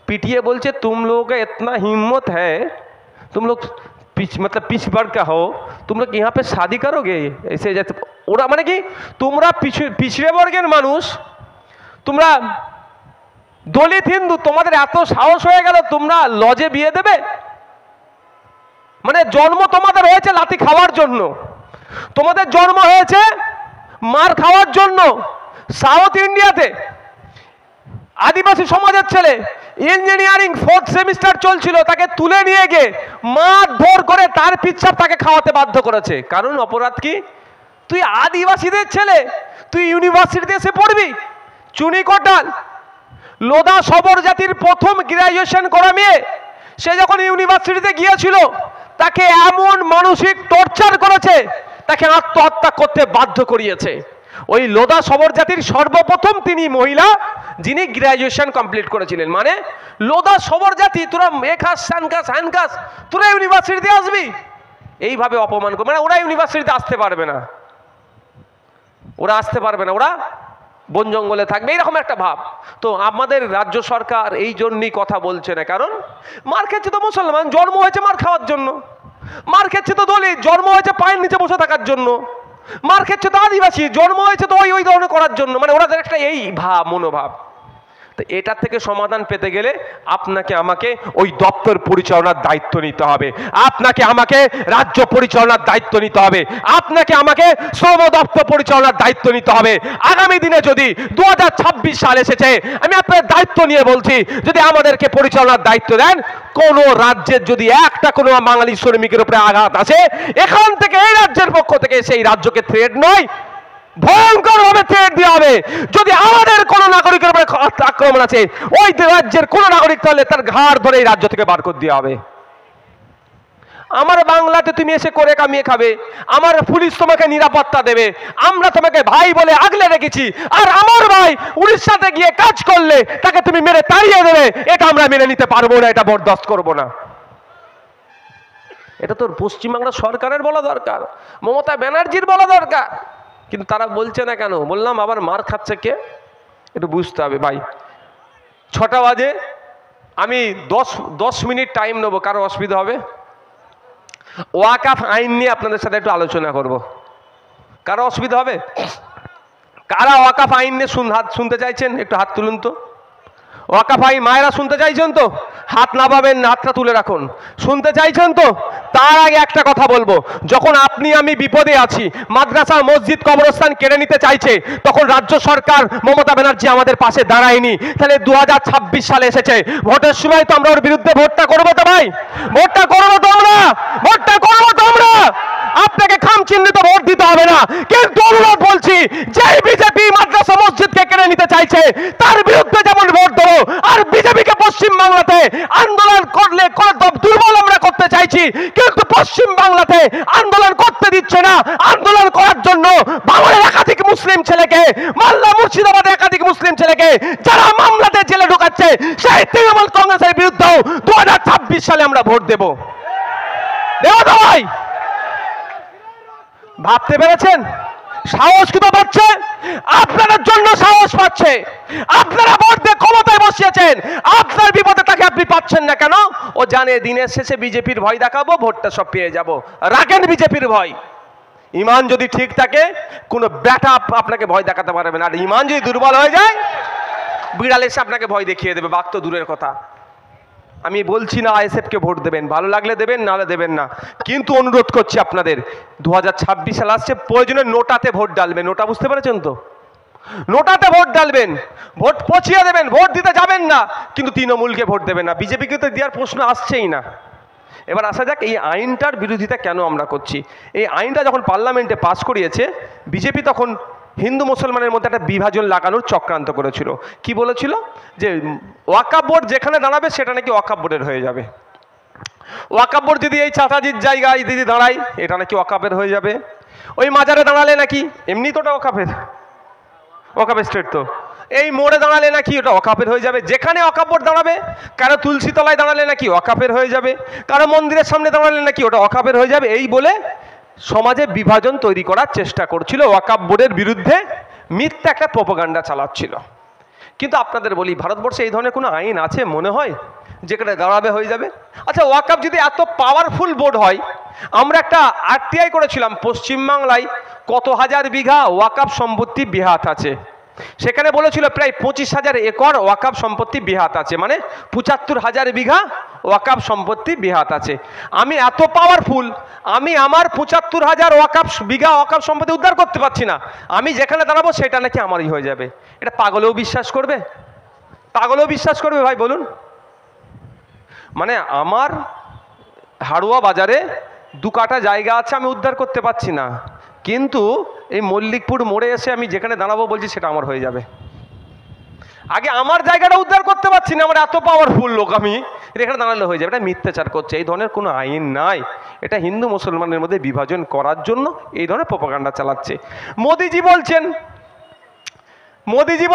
পিটিয়ে বলছে তুম লোগ ইतना हिम्मत है, तुम लोग मतलब पिछ वर्ग का हो, तुम लोग यहाँ पे शादी करोगे ऐसे जैसे। ওরা মানে কি, তোমরা পিছড়ে বর্গের মানুষ, তোমরা দলিত হিন্দু, তোমাদের এত সাহস হয়ে গেল তোমরা লজে বিয়ে দেবে? মানে জন্ম তোমাদের হয়েছে লাথি খাওয়ার জন্য, তোমাদের জন্ম হয়েছে মার খাওয়ার জন্য। সাউথ ইন্ডিয়াতে আদিবাসী সমাজের ছেলে ইঞ্জিনিয়ারিং 4th সেমিস্টার চলছিল, তাকে তুলে নিয়ে গিয়ে মারধর করে তার পিচ্ছাপ তাকে খাওয়াতে বাধ্য করেছে। কারণ অপরাধ কি? তুই আদিবাসীদের ছেলে, তুই ইউনিভার্সিটিতে এসে পড়বি? চুনি কোটাল লোধা সবর জাতির প্রথম গ্রাজুয়েশন করা মেয়ে, সে যখন ইউনিভার্সিটিতে গিয়েছিল তাকে এমন মানসিক টর্চার করেছে, তাকে আত্মহত্যা করতে বাধ্য করিয়েছে। ওই লোধা সবর জাতির সর্বপ্রথম তিনি মহিলা যিনি গ্রাজুয়েশন কমপ্লিট করেছিলেন। মানে লোধা সবর জাতি, তোরা মেখাস সানকাস হ্যানকাস, তোরা ইউনিভার্সিটিতে আসবি? এইভাবে অপমান করে, মানে ওরা ইউনিভার্সিটিতে আসতে পারবে না, ওরা আসতে পারবে না, ওরা বন জঙ্গলে থাকবে, এইরকম একটা ভাব। তো আমাদের রাজ্য সরকার এই জন্যই কথা বলছে না, কারণ মার খেচ্ছে তো মুসলমান, জন্ম হয়েছে মার খাওয়ার জন্য, মার খেচ্ছে তো দলিত, জন্ম হয়েছে পায়ের নিচে বসে থাকার জন্য, মার খেচ্ছে তো আদিবাসী, জন্ম হয়েছে তো ওই ধরনের করার জন্য। মানে ওরা একটা এই ভাব, মনোভাব। তো এটার থেকে সমাধান পেতে গেলে আপনাকে আমাকে ওই দপ্তর পরিচালনার দায়িত্ব নিতে হবে, আপনাকে আমাকে রাজ্য পরিচালনার দায়িত্ব নিতে হবে, আপনাকে আমাকে শ্রম দপ্তর পরিচালনার দায়িত্ব নিতে হবে। আগামী দিনে যদি 2026 সাল এসেছে, আমি আপনার দায়িত্ব নিয়ে বলছি, যদি আমাদেরকে পরিচালনার দায়িত্ব দেন, কোন রাজ্যের যদি একটা কোনো বাঙালি শ্রমিকের উপরে আঘাত আসে, এখান থেকে এই রাজ্যের পক্ষ থেকে সেই রাজ্যকে থ্রেট নয়, ভয়ঙ্কর ভাবে থ্রেট দেওয়া হবে। যদি আমাদের কোন নাগরিকের উপরে আক্রমণ আছে, ওই রাজ্যের কোন নাগরিক, তাহলে তার ঘাড় ধরে এই রাজ্য থেকে বার করে দেওয়া হবে। আমার বাংলাতে তুমি এসে করে কামিয়ে খাবে, আমার পুলিশ তোমাকে নিরাপত্তা দেবে, আমরা তোমাকে ভাই বলে আগলে রেখেছি, আর আমার ভাই উড়িষ্যাতে গিয়ে কাজ করলে তাকে তুমি মেরে তাড়িয়ে দেবে, এটা আমরা মেনে নিতে পারবো না, এটা বরদাস্ত করবো না। এটা তোর পশ্চিমবাংলা সরকারের বলা দরকার, মমতা ব্যানার্জির বলা দরকার, কিন্তু তারা বলছে না কেন? বললাম আবার মার খাচ্ছে কে, একটু বুঝতে হবে ভাই। 6টা বাজে, আমি 10 মিনিট টাইম নেবো, কারো অসুবিধা হবে? ওয়াকাফ আইন নিয়ে আপনাদের সাথে একটু আলোচনা করব, কারো অসুবিধা হবে? কারা ওয়াকাফ আইন নিয়ে শুনতে চাইছেন? একটু হাত তুলুন তো। ওয়াকাফ আইন মায়েরা শুনতে চাইছেন তো? হাত নামাবেন, হাতটা তুলে রাখুন। শুনতে চাইছেন তো? তার আগে একটা কথা বলবো, যখন আপনি আমি বিপদে আছি, মাদ্রাসা মসজিদ কবরস্থান কেড়ে নিতে চাইছে, তখন রাজ্য সরকার মমতা ব্যানার্জি আমাদের পাশে দাঁড়ায়নি। তাহলে 2026 সালে এসেছে, ভোটের সময় তো আমরা ওর বিরুদ্ধে ভোটটা করবো তো ভাই, ভোটটা করবো তো আমরা, ভোটটা করবো তো আমরা। আপনাকে খাম চিহ্নিত ভোট দিতে হবে না, কিন্তু অনুরোধ বলছি, যে বিজেপি মাদ্রাসা মসজিদকে কেড়ে নিতে চাইছে তার বিরুদ্ধে যেমন ভোট দেবো, আর বিজেপিকে পশ্চিম বাংলাতে আন্দোলন করলে দুর্বল আমরা করতে চাইছি, কিন্তু পশ্চিম বাংলাতে আন্দোলন করতে দিচ্ছে না। আন্দোলন করার জন্য বাংলার একাধিক মুসলিম ছেলেকে, মালদা মুর্শিদাবাদের একাধিক মুসলিম ছেলেকে যারা মামলাতে জেলে ঢোকাচ্ছে, সেই তৃণমূল কংগ্রেসের বিরুদ্ধেও 2026 সালে আমরা ভোট দেবো। দেবো তো ভাই? ভাবতে পেরেছেন? সাহস কিন্তু পাচ্ছে, আপনাদের জন্য সাহস পাচ্ছে। আপনারা ভোট দিয়ে ক্ষমতায় বসিয়েছেন, আপনার বিপদে তাকে আপনি পাচ্ছেন না কেন? ও জানে দিনের শেষে বিজেপির ভয় দেখাবো, ভোটটা সব পেয়ে যাব। রাখেন বিজেপির ভয়। ইমান যদি ঠিক থাকে, কোনো ব্যাটা আপনাকে ভয় দেখাতে পারবে না। আর ইমান যদি দুর্বল হয়ে যায়, বিড়াল এসে আপনাকে ভয় দেখিয়ে দেবে, বাঘ তো দূরের কথা। আমি বলছি না আইএসএফকে ভোট দেবেন, ভালো লাগলে দেবেন, নাহলে দেবেন না, কিন্তু অনুরোধ করছি আপনাদের, 2026 সাল আসছে, প্রয়োজনে নোটাতে ভোট ডালবে। নোটা বুঝতে পেরেছেন তো? নোটাতে ভোট ডালবেন, ভোট পচিয়ে দেবেন, ভোট দিতে যাবেন না, কিন্তু তৃণমূলকে ভোট দেবেন না, বিজেপিকে তো দেওয়ার প্রশ্ন আসছেই না। এবার আসা যাক এই আইনটার বিরোধিতা কেন আমরা করছি। এই আইনটা যখন পার্লামেন্টে পাস করিয়েছে, বিজেপি তখন হিন্দু মুসলমানের মধ্যে একটা বিভাজন লাগানোর চক্রান্ত করেছিল। কি বলেছিল যে ওয়াকফ বোর্ড যেখানে দাঁড়াবে সেটা নাকি ওয়াকফ বোর্ডের হয়ে যাবে। ওয়াকফ বোর্ড যদি এই চাচাজির জায়গায় যদি দাঁড়ায় এটা নাকি ওয়াকফের হয়ে যাবে। ওই মাজারে দাঁড়ালে নাকি এমনি তো ওটা ওয়াকফের, ওয়াকফ স্টেট তো, এই মোড়ে দাঁড়ালে নাকি ওটা ওয়াকফের হয়ে যাবে। যেখানে ওয়াকফ বোর্ড দাঁড়াবে, কারো তুলসী তলায় দাঁড়ালে নাকি ওয়াকফের হয়ে যাবে, কারো মন্দিরের সামনে দাঁড়ালে নাকি ওটা ওয়াকফের হয়ে যাবে। এই বলে সমাজে বিভাজন তৈরি করার চেষ্টা করছিল, ওয়াকফ বোর্ডের বিরুদ্ধে মিথ্যা একটা প্রোপাগান্ডা চালাচ্ছিল। কিন্তু আপনাদের বলি, ভারতবর্ষে এই ধরনের কোনো আইন আছে মনে হয় যেখানে দাঁড়াবে হয়ে যাবে? আচ্ছা, ওয়াকফ যদি এত পাওয়ারফুল বোর্ড হয়, আমরা একটা আরটিআই করেছিলাম পশ্চিমবাংলায় কত হাজার বিঘা ওয়াকফ সম্পত্তি বেহাত আছে। সেখানে বলেছিল প্রায় 25,000 একর ওয়াকফ সম্পত্তি বেহাত আছে, মানে 75,000 বিঘা ওয়াকফ সম্পত্তি বেহাত আছে। আমি এত পাওয়ারফুল, আমি আমার 75,000 বিঘা ওয়াকফ সম্পত্তি উদ্ধার করতে পারছি না, আমি যেখানে দাঁড়াবো সেটা নাকি আমারই হয়ে যাবে। এটা পাগলেও বিশ্বাস করবে? পাগলেও বিশ্বাস করবে ভাই বলুন? মানে আমার হাড়ুয়া বাজারে 2 কাঠা জায়গা আছে, আমি উদ্ধার করতে পারছি না, কিন্তু এই মল্লিকপুর মোড়ে এসে আমি যেখানে দাঁড়াবো বলছি সেটা আমার হয়ে যাবে। আগে আমার জায়গাটা উদ্ধার করতে পারছি না, আমার এত পাওয়ারফুল লোক, আমি এখানে দাঁড়ালে হয়ে যাবে। এটা মিথ্যাচার করছে, এই ধরনের কোনো আইন নাই। এটা হিন্দু মুসলমানের মধ্যে বিভাজন করার জন্য এই ধরনের প্রোপাগান্ডা চালাচ্ছে। মোদিজি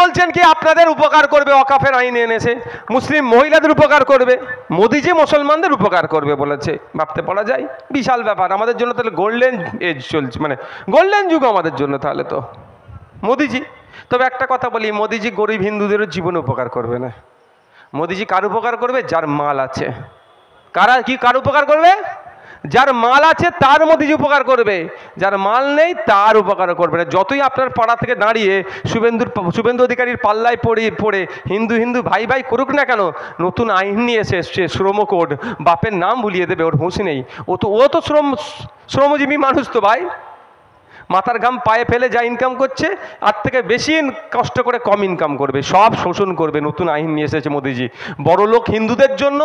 বলছেন কি আপনাদের উপকার করবে, ওয়াকফের আইন এনেছে, মুসলিম মহিলাদের উপকার করবে। মোদিজি মুসলমানদের উপকার করবে বলেছে, ভাবতে পারা যায়? বিশাল ব্যাপার আমাদের জন্য। তাহলে গোল্ডেন এজ চলছে, মানে গোল্ডেন যুগ আমাদের জন্য তাহলে তো মোদিজি। তবে একটা কথা বলি, মোদিজি গরিব হিন্দুদেরও জীবনে উপকার করবে না। মোদিজি কার উপকার করবে? যার মাল আছে। কার উপকার করবে? যার মাল আছে তার মোদিজি উপকার করবে, যার মাল নেই তার উপকার করবে না। যতই আপনার পাড়া থেকে দাঁড়িয়ে শুভেন্দু অধিকারীর পাল্লায় পড়ে হিন্দু ভাই করুক না কেন, নতুন আইন নিয়ে এসে শ্রম কোড, বাপের নাম ভুলিয়ে দেবে, ওর হুঁশ নেই। ও তো শ্রমজীবী মানুষ তো ভাই, মাথার ঘাম পায়ে ফেলে যা ইনকাম করছে আর থেকে বেশি কষ্ট করে কম ইনকাম করবে, সব শোষণ করবে। নতুন আইন নিয়ে এসেছে মোদিজি, বড়লোক হিন্দুদের জন্য,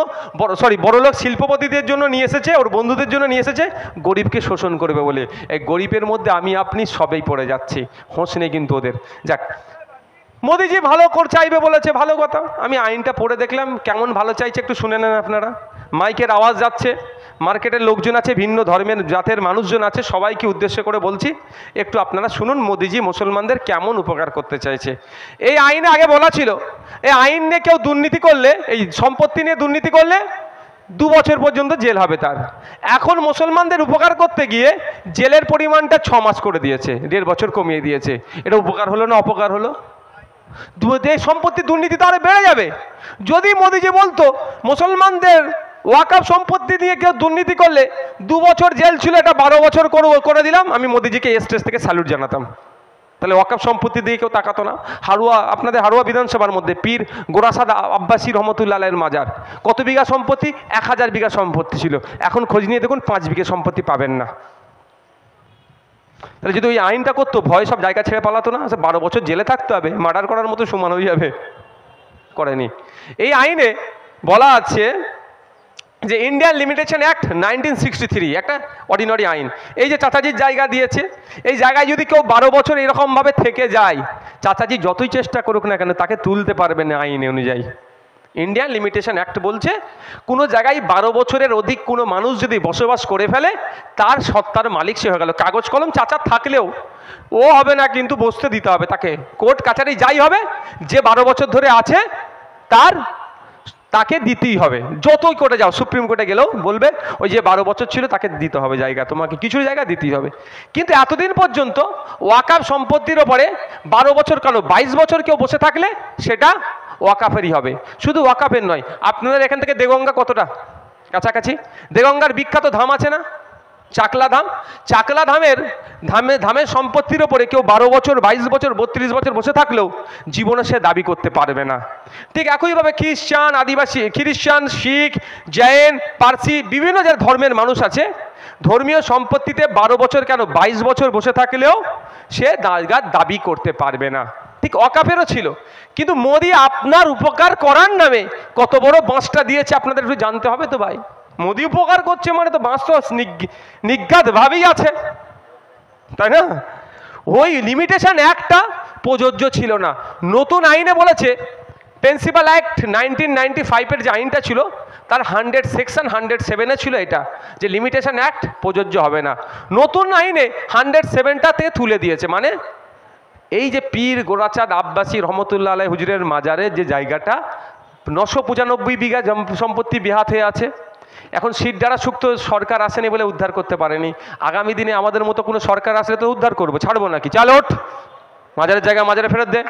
বড়লোক শিল্পপতিদের জন্য নিয়ে এসেছে, ওর বন্ধুদের জন্য নিয়ে এসেছে, গরিবকে শোষণ করবে বলে। এই গরিবের মধ্যে আমি আপনি সবাই পড়ে যাচ্ছি, হোঁশ নেই কিন্তু ওদের। যাক, মোদিজি ভালো চাইবে বলেছে, ভালো কথা। আমি আইনটা পড়ে দেখলাম, কেমন ভালো চাইছে একটু শুনে নেন আপনারা। মাইকের আওয়াজ যাচ্ছে, মার্কেটের লোকজন আছে, ভিন্ন ধর্মের জাতের মানুষজন আছে, সবাইকে উদ্দেশ্য করে বলছি, একটু আপনারা শুনুন মোদিজি মুসলমানদের কেমন উপকার করতে চাইছে। এই আইনে আগে বলা ছিল, এই আইন নিয়ে কেউ দুর্নীতি করলে, এই সম্পত্তি নিয়ে দুর্নীতি করলে 2 বছর পর্যন্ত জেল হবে তার। এখন মুসলমানদের উপকার করতে গিয়ে জেলের পরিমাণটা 6 মাস করে দিয়েছে, 1.5 বছর কমিয়ে দিয়েছে। এটা উপকার হলো না অপকার হলো? সম্পত্তি দুর্নীতি তো আরো বেড়ে যাবে। যদি মোদিজি বলতো মুসলমানদের ওয়াকফ সম্পত্তি নিয়ে কেউ দুর্নীতি করলে 2 বছর জেল ছিল, এটা 12 বছর করে দিলাম, আমি মোদিজিকে এই স্টেজ থেকে স্যালুট জানাতাম। তাহলে ওয়াকফ সম্পত্তি দিয়ে কেউ তাকাতো না। আপনাদের হাড়ুয়া বিধানসভার মধ্যে পীর গোরাসাদ আব্বাসী রহমতুল্লাহ আলাইহির মাজার, কত বিঘা সম্পত্তি? 1000 বিঘা সম্পত্তি ছিল, এখন খোঁজ নিয়ে দেখুন 5 বিঘা সম্পত্তি পাবেন না। তাহলে যদি ওই আইনটা করতো, ভয় সব জায়গা ছেড়ে পালাতো না, 12 বছর জেলে থাকতে হবে, মার্ডার করার মতো সমান হয়ে যাবে। করেনি। এই আইনে বলা আছে যে ইন্ডিয়ান লিমিটেশন অ্যাক্ট 1963 একটা অর্ডিনারি আইন। এই যে চাচাজির জায়গা দিয়েছে, এই জায়গায় যদি কেউ 12 বছর এরকমভাবে থেকে যায়, চাচাজি যতই চেষ্টা করুক না কেন তাকে তুলতে পারবে না আইন অনুযায়ী। ইন্ডিয়ান লিমিটেশন অ্যাক্ট বলছে কোনো জায়গায় 12 বছরের অধিক কোনো মানুষ যদি বসবাস করে ফেলে, তার সত্তার মালিক সে হয়ে গেল। কাগজ কলম চাচার থাকলেও ও হবে না, কিন্তু বসতে দিতে হবে তাকে। কোর্ট কাছারি যাই হবে, যে 12 বছর ধরে আছে তাকে দিতেই হবে। যতই কোর্টে যাও, সুপ্রিম কোর্টে গেলেও বলবে ওই যে 12 বছর ছিল তাকে দিতে হবে জায়গা, তোমাকে কিছু জায়গা দিতেই হবে। কিন্তু এতদিন পর্যন্ত ওয়াকফ সম্পত্তির ওপরে 12 বছর কেন 22 বছর কেউ বসে থাকলে সেটা ওয়াকফেরই হবে। শুধু ওয়াকফের নয়, আপনাদের এখান থেকে দেগঙ্গা কতটা কাছাকাছি? দেগঙ্গার বিখ্যাত ধাম আছে না, চাকলা ধাম। চাকলা ধামের সম্পত্তির ওপরে কেউ 12 বছর 22 বছর 32 বছর বসে থাকলেও জীবনে সে দাবি করতে পারবে না। ঠিক একইভাবে খ্রিস্টান, আদিবাসী, খ্রিস্টান, শিখ, জৈন, পার্সি, বিভিন্ন যে ধর্মের মানুষ আছে, ধর্মীয় সম্পত্তিতে 12 বছর কেন 22 বছর বসে থাকলেও সে দাবি করতে পারবে না। ঠিক ওয়াকাফেরও ছিল। কিন্তু মোদি আপনার উপকার করার নামে কত বড় বাঁশটা দিয়েছে আপনাদের একটু জানতে হবে তো ভাই। মোদি উপকার করছে মানে তো বাঁশ তো নিজ্ঞাত ভাবেই আছে, তাই না? ওই লিমিটেশন অ্যাক্টটা প্রযোজ্য ছিল না। নতুন আইনে বলেছে, প্রিন্সিপাল অ্যাক্ট 1995-এর যে আইনটা ছিল তার 100 সেকশন 107-এ ছিল এটা, যে লিমিটেশন অ্যাক্ট প্রযোজ্য হবে না। নতুন আইনে 107টাতে তুলে দিয়েছে। মানে এই যে পীর গোরাচাঁদ আব্বাসী রহমতুল্লাহ আলাইহি হুজুরের মাজারের যে জায়গাটা 995 বিঘা সম্পত্তি বেহাত হয়ে আছে, এখন সিট দ্বারা সুক্ত সরকার আসেনি বলে উদ্ধার করতে পারেনি। আগামী দিনে আমাদের মতো কোনো সরকার আসলে তো উদ্ধার করবো, ছাড়বো নাকি? চাল ওঠ, মাজারের জায়গা মাজারে ফেরত দে।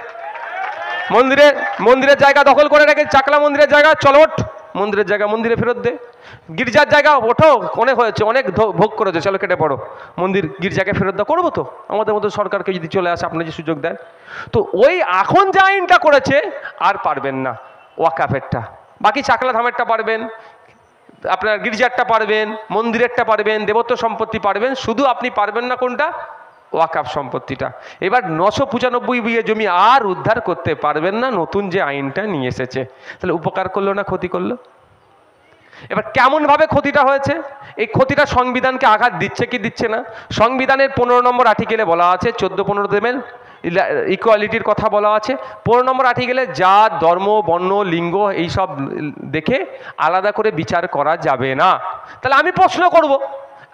মন্দিরের জায়গা দখল করে রেখে, চাকলা মন্দিরের জায়গা চল ওঠ, মন্দিরের জায়গা মন্দিরে ফেরত দে। গির্জার জায়গা ওঠো, অনেক হয়েছে, অনেক ভোগ করেছে, চলো কেটে পড়ো, মন্দির গির্জাকে ফেরত দাও। করবো তো, আমাদের মতো সরকারকে যদি চলে আসে, আপনি যে সুযোগ দেন। তো ওই এখন যে আইনটা করেছে আর পারবেন না ওয়াকাফেরটা, বাকি চাকলা ধামেরটা পারবেন, আপনার গির্জারটা পারবেন, মন্দিরেরটা পারবেন, দেবত্ব সম্পত্তি পারবেন, শুধু আপনি পারবেন না কোনটা? ওয়াকাফ সম্পত্তিটা। এবার 995 বিঘে জমি আর উদ্ধার করতে পারবেন না নতুন যে আইনটা নিয়ে এসেছে। তাহলে উপকার করলো না ক্ষতি করলো? এবার কেমনভাবে ক্ষতিটা হয়েছে? এই ক্ষতিটা সংবিধানকে আঘাত দিচ্ছে কি দিচ্ছে না? সংবিধানের 15 নম্বর আর্টিকেলে বলা আছে, 14-15 দেবেন, ইকুয়ালিটির কথা বলা আছে। 15 নম্বর আর্টিকেলে জাত, ধর্ম, বর্ণ, লিঙ্গ এইসব দেখে আলাদা করে বিচার করা যাবে না। তাহলে আমি প্রশ্ন করব,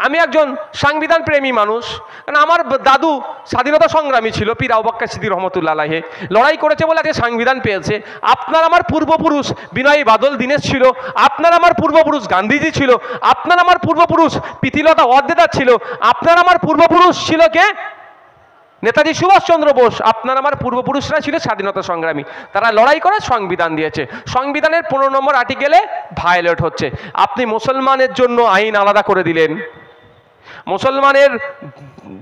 আমি একজন সংবিধান প্রেমী মানুষ, কারণ আমার দাদু স্বাধীনতা সংগ্রামী ছিল, পীর আবু বকর সিদ্দিক রহমতুল্লাহ আলাইহি, লড়াই করেছে বলে আজকে সংবিধান পেয়েছে। আপনার আমার পূর্বপুরুষ বিনয়ী বাদল দীনেশ ছিল, আপনার আমার পূর্বপুরুষ গান্ধীজি ছিল, আপনার আমার পূর্বপুরুষ প্রীতিলতা ওয়াদ্দেদার ছিল, আপনার আমার পূর্বপুরুষ ছিল কে? নেতাজি সুভাষচন্দ্র বোস। আপনার আমার পূর্বপুরুষরা ছিল স্বাধীনতা সংগ্রামী, তারা লড়াই করে সংবিধান দিয়েছে। সংবিধানের 15 নম্বর আর্টিকেলে ভায়োলেট হচ্ছে। আপনি মুসলমানের জন্য আইন আলাদা করে দিলেন, মুসলমানের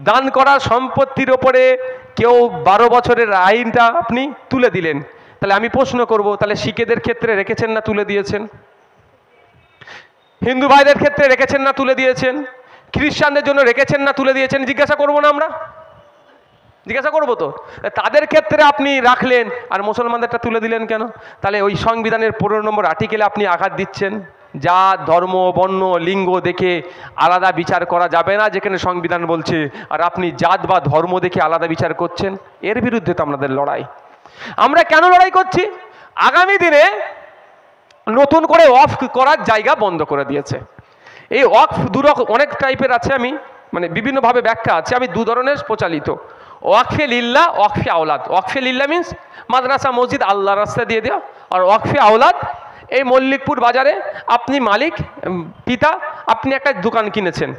দান করা সম্পত্তির ওপরে কেউ 12 বছরের আইনটা আপনি তুলে দিলেন। তাহলে আমি প্রশ্ন করব, তাহলে শিখেদের ক্ষেত্রে রেখেছেন না তুলে দিয়েছেন? হিন্দু ভাইদের ক্ষেত্রে রেখেছেন না তুলে দিয়েছেন? খ্রিস্টানদের জন্য রেখেছেন না তুলে দিয়েছেন? জিজ্ঞাসা করবো না আমরা? জিজ্ঞাসা করবো তো। তাদের ক্ষেত্রে আপনি রাখলেন আর মুসলমানদেরটা তুলে দিলেন কেন? তাহলে ওই সংবিধানের 15 নম্বর আর্টিকেলে আপনি আঘাত দিচ্ছেন। জাত, ধর্ম, বর্ণ, লিঙ্গ দেখে আলাদা বিচার করা যাবে না যেখানে সংবিধান বলছে, আর আপনি জাত বা ধর্ম দেখে আলাদা বিচার করছেন। এর বিরুদ্ধে তো আমাদের লড়াই। আমরা কেন লড়াই করছি? আগামী দিনে নতুন করে অফ করার জায়গা বন্ধ করে দিয়েছে। এই অফ অনেক টাইপের আছে, আমি মানে বিভিন্নভাবে ব্যাখ্যা আছে, আমি 2 ধরনের প্রচালিত। ওয়াকফে লিল্লাহ, ওয়াকফে আওলাদ। ওয়াকফে লিল্লাহ মিন্স মাদ্রাসা মসজিদ আল্লাহ রাস্তা দিয়ে দেওয়া, আর ওয়াকফে আওলাদ এই মল্লিকপুর বাজারে আপনি মালিক পিতা, আপনি একটা দোকান কিনেছেন,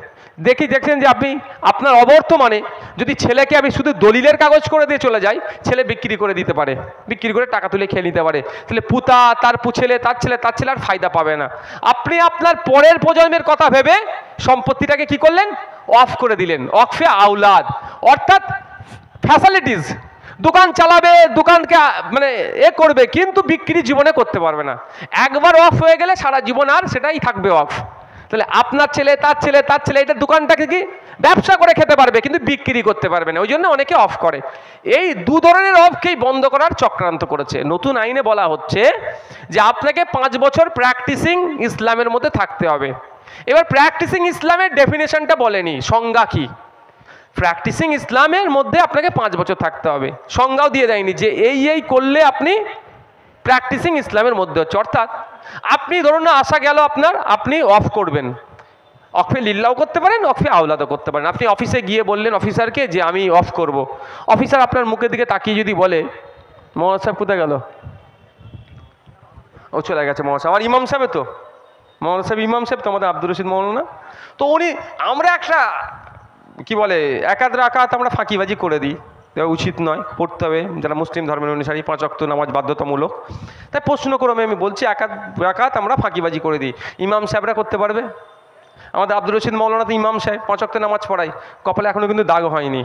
দেখছেন যে আপনি আপনার অবর্তমানে যদি ছেলেকে আমি শুধু দলিলের কাগজ করে দিয়ে চলে যাই, ছেলে বিক্রি করে দিতে পারে, বিক্রি করে টাকা তুলে খেয়ে নিতে পারে। তাহলে পুতা তার ছেলে তার ছেলে তার ছেলে আর ফায়দা পাবে না। আপনি আপনার পরের প্রজন্মের কথা ভেবে সম্পত্তিটাকে কি করলেন? অফ করে দিলেন। ওয়াকফে আওলাদ অর্থাৎ ফ্যাসিলিটিস, দোকান চালাবে, দোকানকে মানে করবে, কিন্তু বিক্রি জীবনে করতে পারবে না। একবার অফ হয়ে গেলে সারা জীবন আর সেটাই থাকবে অফ। তাহলে আপনার ছেলে তার ছেলে তার ছেলে এটা দোকানটাকে কি ব্যবসা করে খেতে পারবে, কিন্তু বিক্রি করতে পারবে না। ওই জন্য অনেকে অফ করে। এই 2 ধরনের অফকেই বন্ধ করার চক্রান্ত করেছে। নতুন আইনে বলা হচ্ছে যে আপনাকে 5 বছর প্র্যাকটিসিং ইসলামের মধ্যে থাকতে হবে। এবার প্র্যাকটিসিং ইসলামের ডেফিনেশনটা বলেনি, সংজ্ঞা কি। প্র্যাকটিসিং ইসলামের মধ্যে আপনাকে 5 বছর থাকতে হবে, সংজ্ঞাও দিয়ে দেয়নি যে এই করলে আপনি প্র্যাকটিসিং ইসলামের মধ্যে হচ্ছে। অর্থাৎ আপনি ধরুন না, আসা গেল আপনার, আপনি অফ করবেন, ওয়াকফে লিল্লাহ করতে পারেন, ওয়াকফে আওলাদও করতে পারেন। আপনি অফিসে গিয়ে বললেন অফিসারকে যে আমি অফ করব, অফিসার আপনার মুখের দিকে তাকিয়ে যদি বলে, মৌলানা সাহেব কোথায় গেল? ও চলে গেছে মৌলানা সাহেব। আর ইমাম সাহেব তো, মৌলানা সাহেব ইমাম সাহেব তো আমাদের আব্দুর রশিদ মৌলানা, তো উনি, আমরা একটা কি বলে একাদ রাকাত আমরা ফাঁকিবাজি করে দিই, উচিত নয়, পড়তে হবে। যারা মুসলিম ধর্মের অনুসারী 5 ওয়াক্ত নামাজ বাধ্যতামূলক। তাই প্রশ্ন ক্রমে আমি বলছি, একাদ রাকাত আমরা ফাঁকিবাজি করে দিই, ইমাম সাহেবরা করতে পারবে? আমাদের আব্দুর রশিদ মৌলানা তো ইমাম সাহেব, 5 ওয়াক্ত নামাজ পড়াই, কপালে এখনো কিন্তু দাগ হয়নি।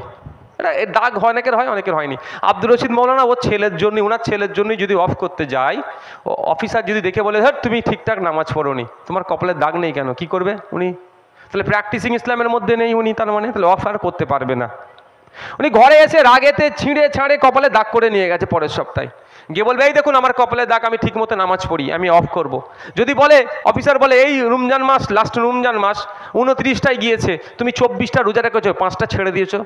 এটা দাগ অনেকের হয়, অনেকের হয়নি। আব্দুর রশিদ মৌলানা ওর ছেলের জন্য, ওনার ছেলের জন্যই যদি অফ করতে যায়, অফিসার যদি দেখে বলে ধর তুমি ঠিকঠাক নামাজ পড়োনি, তোমার কপালের দাগ নেই কেন, কি করবে উনি? তাহলে প্র্যাকটিসিং ইসলামের মধ্যে নেই উনি, তার মানে তাহলে অফ আর করতে পারবে না। উনি ঘরে এসে রাগেতে ছিঁড়ে ছাড়ে কপালে দাগ করে নিয়ে গেছে পরের সপ্তাহে, গিয়ে বলবে এই দেখুন আমার কপালে দাগ, আমি ঠিক মতো নামাজ পড়ি, আমি অফ করব। যদি বলে অফিসার বলে এই রমজান মাস, লাস্ট রমজান মাস 29টায় গিয়েছে, তুমি 24টা রোজা রেখেছো, 5টা ছেড়ে দিয়েছো,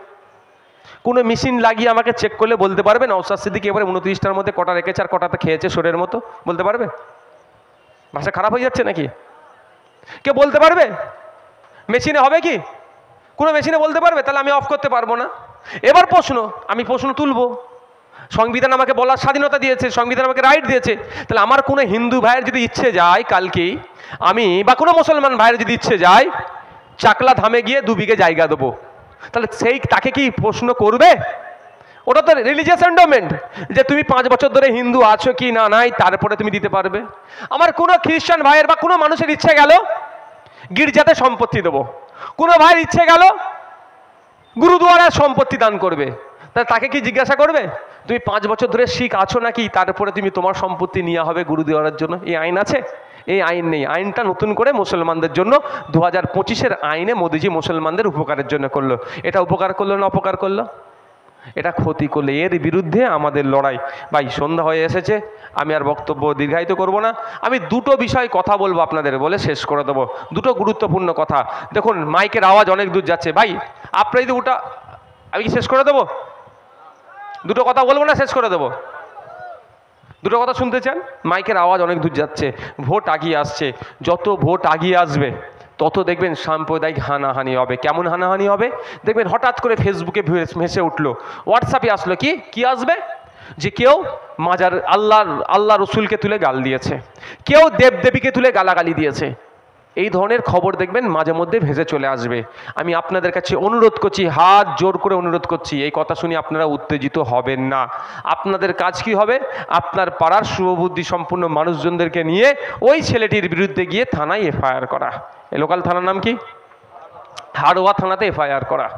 কোনো মেশিন লাগিয়ে আমাকে চেক করলে বলতে পারবে নওশাদ সিদ্দিকী এবারে 29টার মধ্যে কটা রেখেছে আর কটাতে খেয়েছে শরীরের মতো? বলতে পারবে? ভাষা খারাপ হয়ে যাচ্ছে নাকি? কে বলতে পারবে? মেশিনে হবে কি? কোনো মেশিনে বলতে পারবে? তাহলে আমি অফ করতে পারবো না। এবার আমি প্রশ্ন তুলবো, সংবিধান আমাকে বলার স্বাধীনতা দিয়েছে, সংবিধান আমাকে রাইট দিয়েছে, তাহলে আমার কোনো হিন্দু ভাইয়ের যদি ইচ্ছে যায় কালকেই আমি, বা কোনো মুসলমান ভাইয়ের যদি ইচ্ছে যায় চাকলা ধামে গিয়ে 2 বিঘে জায়গা দেবো, তাহলে তাকে কি প্রশ্ন করবে? ওটা তো রিলিজিয়াস এন্ডোমেন্ট, যে তুমি 5 বছর ধরে হিন্দু আছো কি না নাই তারপরে তুমি দিতে পারবে। আমার কোনো খ্রিস্টান ভাইয়ের বা কোনো মানুষের ইচ্ছে গেল গির্জাতে সম্পত্তি দেবো, কোনো ভাইয়ের ইচ্ছে গেল গুরুদুয়ারায় সম্পত্তি দান করবে, তাহলে তাকে কি জিজ্ঞাসা করবে তুমি 5 বছর ধরে শিখ আছো নাকি তারপরে তুমি তোমার সম্পত্তি নেওয়া হবে গুরুদুয়ারার জন্য? এই আইন আছে? এই আইন নেই। আইনটা নতুন করে মুসলমানদের জন্য 2025-এর আইনে মোদিজি মুসলমানদের উপকারের জন্য করলো। এটা উপকার করলো না অপকার করলো? এটা ক্ষতি করলে এর বিরুদ্ধে আমাদের লড়াই। ভাই সন্ধ্যা হয়ে এসেছে, আমি আর বক্তব্য দীর্ঘায়িত করব না। আমি 2টো বিষয় কথা বলবো আপনাদের, বলে শেষ করে দেবো। 2টো গুরুত্বপূর্ণ কথা। দেখুন মাইকের আওয়াজ অনেক দূর যাচ্ছে, ভাই আপনারা যদি ওটা, আমি কি শেষ করে দেবো? 2টো কথা বলবো না শেষ করে দেবো? 2টো কথা শুনতে চান? মাইকের আওয়াজ অনেক দূর যাচ্ছে, ভোট আগিয়ে আসছে, যত ভোট আগিয়ে আসবে তত দেখবেন সাম্প্রদায়িক হানাহানি হবে। কেমন হানাহানি হবে দেখবেন, হঠাৎ করে ফেসবুকে ভেসে উঠলো, হোয়াটসঅ্যাপে আসলো, কি আসবে, যে কেউ মাজার আল্লাহ রসুলকে তুলে গাল দিয়েছে, কেউ দেবদেবীকে তুলে গালাগালি দিয়েছে। এই ধরনের খবর দেখবেন মাঝে মধ্যে ভেসে চলে আসবে। আমি আপনাদের কাছে অনুরোধ করছি, হাত জোর করে অনুরোধ করছি, এই কথা শুনে আপনারা উত্তেজিত হবেন না। আপনাদের কাজ কি হবে, আপনার পাড়ার শুভবুদ্ধি সম্পূর্ণ মানুষজনদেরকে নিয়ে ওই ছেলেটির বিরুদ্ধে গিয়ে থানায় এফআইআর করা। এই লোকাল থানার নাম কি? হাড়োয়া থানাতে এফআইআর করা।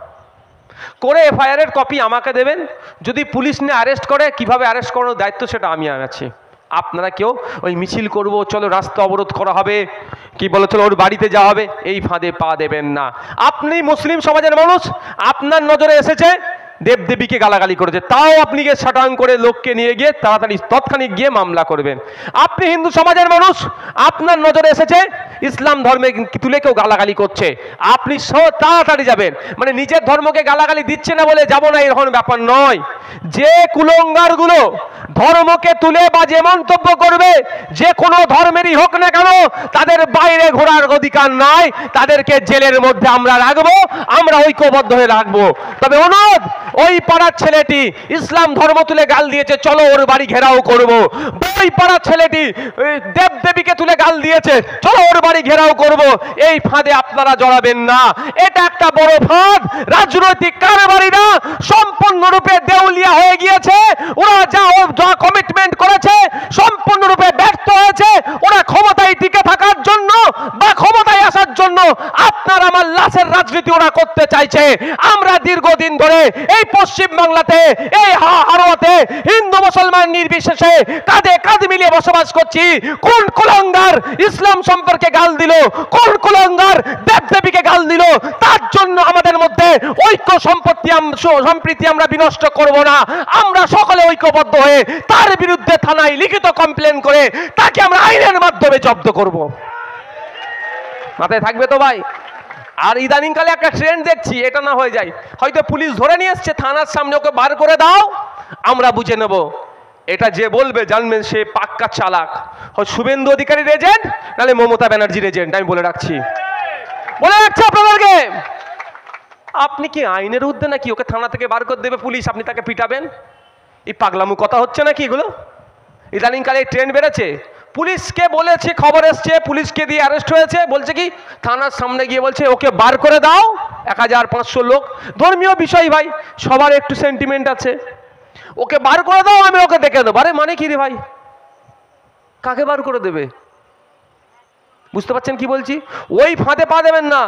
করে এফআইআরের কপি আমাকে দেবেন। যদি পুলিশ নিয়ে অ্যারেস্ট করে, কিভাবে অ্যারেস্ট করানোর দায়িত্ব সেটা আমি আছি। আপনারা কেউ ওই মিছিল করবো, চলো রাস্তা অবরোধ করা হবে, কি বলো চলো ওর বাড়িতে যাওয়া হবে, এই ফাঁদে পা দেবেন না। আপনি মুসলিম সমাজের মানুষ, আপনার নজরে এসেছে দেবদেবীকে গালাগালি করেছে, তাও আপনি গিয়ে শাটাং করে লোককে নিয়ে গিয়ে তাড়াতাড়ি তৎক্ষণিক গিয়ে মামলা করবেন। আপনি হিন্দু সমাজের মানুষ, আপনার নজরে এসেছে ইসলাম ধর্মে তুলে কেউ গালাগালি করছে, আপনি তাড়াতাড়ি যাবেন। মানে নিজের ধর্মকে গালাগালি দিচ্ছে না বলে যাব না এরকম ব্যাপার নয়। যে কুলঙ্গারগুলো ধর্মকে তুলে বাজে মন্তব্য করবে, যে কোনো ধর্মেরই হোক না কেন, তাদের বাইরে ঘোরার অধিকার নাই, তাদেরকে জেলের মধ্যে আমরা রাখবো, আমরা ঐক্যবদ্ধ হয়ে রাখবো। তবে অনুরোধ, ওই পাড়ার ছেলেটি ইসলাম ধর্ম তুলে গাল দিয়েছে, চলো ওর বাড়ি ঘেরাও করব। ওই পাড়ার ছেলেটি দেবদেবীকে তুলে গাল দিয়েছে, চলো ওর বাড়ি ঘেরাও করব। এই ফাঁদে আপনারা জড়াবেন না, এটা একটা বড় ফাঁদ। রাজনৈতিক কারবারিরা সম্পূর্ণরূপে দেউলিয়া হয়ে গিয়েছে, ওরা যা কমিটমেন্ট করেছে সম্পূর্ণরূপে ব্যর্থ হয়েছে। ওরা ক্ষমতায় টিকে থাকার জন্য বা ক্ষমতায় আসার জন্য আপনার আমার লাশের রাজনীতি ওরা করতে চাইছে। আমরা দীর্ঘদিন ধরে এই পশ্চিম বাংলাতে, এই হাড়োয়াতে হিন্দু মুসলমান নির্বিশেষে কাঁধে কাঁধ মিলিয়ে বসবাস করছি। কোন কুলঙ্গার ইসলাম সম্পর্কে গাল দিল, কোন কুলঙ্গার দেবদেবীকে গাল দিল, তার জন্য আমাদের মধ্যে ঐক্য সম্প্রীতি আমরা বিনষ্ট করব না। আমরা সকলে ঐক্যবদ্ধ হয়ে তার বিরুদ্ধে থানায় লিখিত কমপ্লেন করে তাকে আমরা আইনের মাধ্যমে জব্দ করব। মাথায় থাকবে তো ভাই? আর ইদানিংকালে একটা ট্রেন্ড দেখছি, এটা না হয়ে যায়, হয়তো পুলিশ ধরে নিয়ে এসছে, থানার সামনে ওকে বার করে দাও, আমরা বুঝে নেব। এটা যে বলবে জানবেন সে পাক্কা চালাক, হয় শুভেন্দু অধিকারীর এজেন্ট, নাহলে মমতা ব্যানার্জির এজেন্ট। আমি বলে রাখছি আপনাদেরকে। আপনি কি আইনের ঊর্ধ্বে নাকি? ওকে থানা থেকে বার করে দেবে পুলিশ, আপনি তাকে পিটাবেন? এই পাগলামু কথা হচ্ছে নাকি এগুলো? ইদানিংকালে ট্রেন্ড বেড়েছে। পুলিশকে বলেছে, খবর এসছে, পুলিশকে দিয়ে অ্যারেস্ট হয়েছে, বলছে কি থানার সামনে গিয়ে বলছে ওকে বার করে দাও, 1500 লোক। ধর্মীয় বিষয় ভাই, সবার একটু সেন্টিমেন্ট আছে, ওকে বার করে দাও, আমি ওকে দেখে দেবো। আরে মানে কি রে ভাই, কাকে বার করে দেবে? বুঝতে পারছেন কি বলছি? ওই ফাঁদে পা দেবেন না।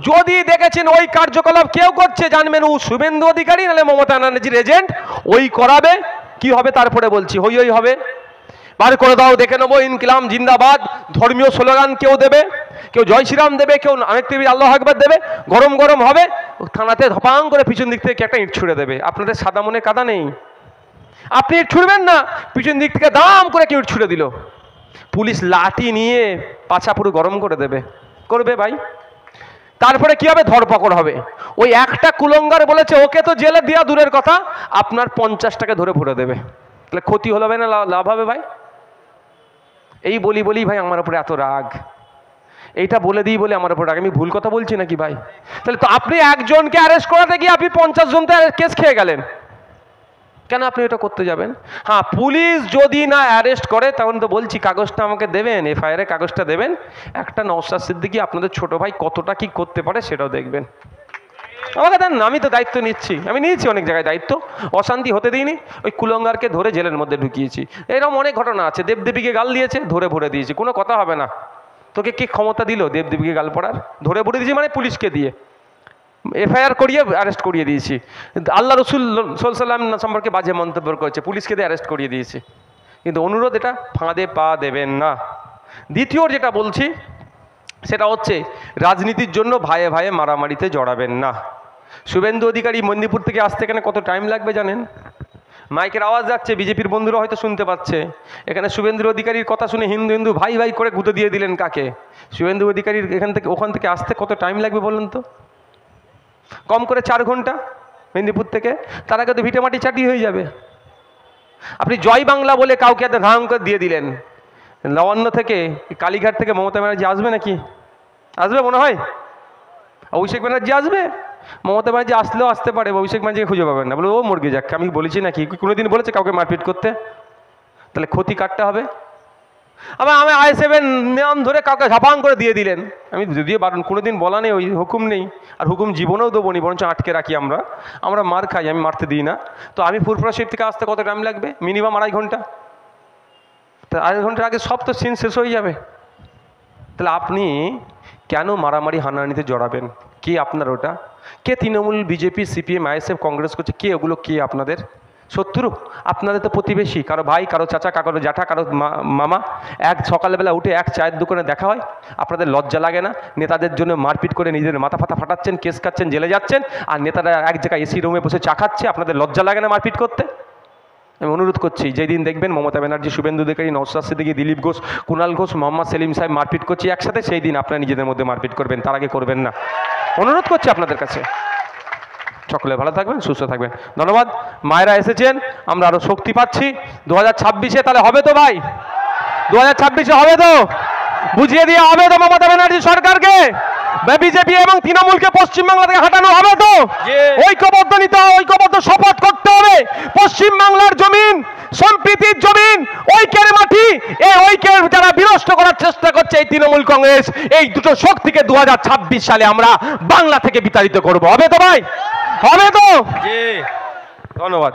যদি দেখেছেন ওই কার্যকলাপ কেউ করছে, জানবেন ও শুভেন্দু অধিকারী নাহলে মমতা ব্যানার্জির এজেন্ট। ওই করাবে, কি হবে তারপরে বলছি, হই হই হবে। বার করে দাও, দেখে নেবো ইনকিলাব জিন্দাবাদ ধর্মীয় স্লোগান কেউ দেবে, কেউ জয় শ্রীরাম দেবে, কেউ অনেক টিভি আল্লাহু আকবার দেবে, গরম গরম হবে, থানাতে ধপাং করে পিছন দিক থেকে একটা ইট ছুঁড়ে দেবে। আপনাদের সাদা মনে কাদা নেই, আপনি ইট ছুঁড়বেন না, পিছন দিক থেকে দাম করে কেউ ইট ছুঁড়ে দিল, পুলিশ লাঠি নিয়ে পাছা পুরো গরম করে দেবে, করবে ভাই। তারপরে কি হবে, ধরপকড় হবে। ওই একটা কুলঙ্গার বলেছে ওকে তো জেলে দেওয়া দূরের কথা, আপনার 50টাকে ধরে ভরে দেবে, তাহলে ক্ষতি হলো না লাভ হবে ভাই? এই বলি ভাই আমার উপরে এত রাগ, এইটা বলে দিই বলে আমার উপর রাগ। আমি ভুল কথা বলছি নাকি ভাই? তাহলে তো আপনি একজনকে অ্যারেস্ট করাতে গিয়ে আপনি 50 জনতে কেস খেয়ে গেলেন, কেন আপনি এটা করতে যাবেন? হ্যাঁ, পুলিশ যদি না অ্যারেস্ট করে তখন তো বলছি কাগজটা আমাকে দেবেন, এফআইআর এর কাগজটা দেবেন, একটা নওশাদ সিদ্দিকী আপনাদের ছোট ভাই কতটা কি করতে পারে সেটাও দেখবেন, আমাকে দেন না, আমি তো দায়িত্ব নিচ্ছি, আমি নিয়েছি অনেক জায়গায় দায়িত্ব, অশান্তি হতে দিইনি, ওই কুলঙ্গারকে ধরে জেলের মধ্যে ঢুকিয়েছি। এরকম অনেক ঘটনা আছে, দেবদেবীকে গাল দিয়েছে ধরে ভরে দিয়েছি, কোনো কথা হবে না, তোকে কে ক্ষমতা দিল দেবদেবীকে গাল পড়ার? ধরে ভরে দিয়েছি মানে পুলিশকে দিয়ে এফআইআর করিয়ে অ্যারেস্ট করিয়ে দিয়েছি। আল্লাহ রসুল সাল্লাম সম্পর্কে বাজে মন্তব্য করেছে, পুলিশকে দিয়ে অ্যারেস্ট করিয়ে দিয়েছি। কিন্তু অনুরোধ, এটা ফাঁদে পা দেবেন না। দ্বিতীয় যেটা বলছি সেটা হচ্ছে রাজনীতির জন্য ভাইয়ে ভাইয়ে মারামারিতে জড়াবেন না। শুভেন্দু অধিকারী মন্দিপুর থেকে আসতে এখানে কত টাইম লাগবে জানেন? মাইকের আওয়াজ যাচ্ছে, বিজেপির বন্ধুরা হয়তো শুনতে পাচ্ছে, এখানে শুভেন্দু অধিকারীর কথা শুনে হিন্দু হিন্দু ভাই ভাই করে গুঁতো দিয়ে দিলেন কাকে? শুভেন্দু অধিকারীর ওখান থেকে আসতে কত টাইম লাগবে বলুন তো? কম করে 4 ঘন্টা মেদিনীপুর থেকে, তার আগে তো ভিটেমাটি চাটি হয়ে যাবে। আপনি জয় বাংলা বলে কাউকে এত ধাম করে দিয়ে দিলেন, নবান্ন থেকে কালীঘাট থেকে মমতা ব্যানার্জি আসবে নাকি? আসবে মনে হয়? অভিষেক ব্যানার্জি আসবে? মমতা ব্যানার্জি আসলেও আসতে পারে, অভিষেক ব্যানার্জিকে খুঁজে পাবেন না, বলে ও মর্গে যাক। আমি বলেছি নাকি কোনোদিন বলেছে কাউকে মারপিট করতে? তাহলে ক্ষতি কাটতে হবে। আবার আমি I7 নাম ধরে কাউকে ঝাপাং করে দিয়ে দিলেন, আমি যদিও বারণ, কোনোদিন বলা নেই, ওই হুকুম নেই, আর হুকুম জীবনেও দেবো নি, বরঞ্চ আটকে রাখি। আমরা মার খাই, আমি মারতে দিই না। তো আমি ফুরফুরা শরীফ থেকে আসতে কত টাইম লাগবে? মিনিমাম 2.5 ঘন্টা। তো 2.5 ঘন্টার আগে সব তো সিন শেষ হয়ে যাবে। তাহলে আপনি কেন মারামারি হানাহানিতে জড়াবেন? কে আপনার ওটা? কে Trinamool, BJP, CPM, ISF, Congress করছে? কে ওগুলো? কে আপনাদের শত্রু? আপনাদের তো প্রতিবেশী, কারো ভাই, কারো চাচা, কারো জ্যাঠা, কারো মামা। সকালবেলা উঠে এক চায়ের দোকানে দেখা হয়, আপনাদের লজ্জা লাগে না? নেতাদের জন্য মারপিট করে নিজেদের মাথা ফাতা ফাটাচ্ছেন, কেস খাচ্ছেন, জেলে যাচ্ছেন, আর নেতারা এক জায়গায় এসি রুমে বসে চা খাচ্ছে, আপনাদের লজ্জা লাগে না মারপিট করতে? আমি অনুরোধ করছি, যেদিন দেখবেন মমতা ব্যানার্জি, শুভেন্দু অধিকারী, নওশাদ সিদ্দিকী, দিলীপ ঘোষ, কুণাল ঘোষ, মোহাম্মদ সেলিম সাহেব মারপিট করছি একসাথে, সেই দিন আপনারা নিজেদের মধ্যে মারপিট করবেন, তার আগে করবেন না। অনুরোধ করছি আপনাদের কাছে। সকলে ভালো থাকবেন, সুস্থ থাকবেন, ধন্যবাদ। মায়েরা এসেছেন, আমরা আরো শক্তি পাচ্ছি 2026-এ। তাহলে হবে তো ভাই? 2026-এ হবে তো? বুঝিয়ে দিয়ে হবে তো মমতা ব্যানার্জি সরকারকে? বিজেপি এবং তৃণমূলকে পশ্চিমবাংলা থেকে হাঁটানো হবে তো? ঐক্যবদ্ধ নিতে হবে, ঐক্যবদ্ধ শপথ করতে হবে। পশ্চিমবাংলার জমিন সম্প্রীতির জমিন, ঐক্যের মাটি, এই ঐক্যের যারা বিনষ্ট করার চেষ্টা করছে এই তৃণমূল কংগ্রেস, এই দুটো শক্তিকে 2026 সালে আমরা বাংলা থেকে বিতাড়িত করব। হবে তো ভাই? হবে তো? ধন্যবাদ।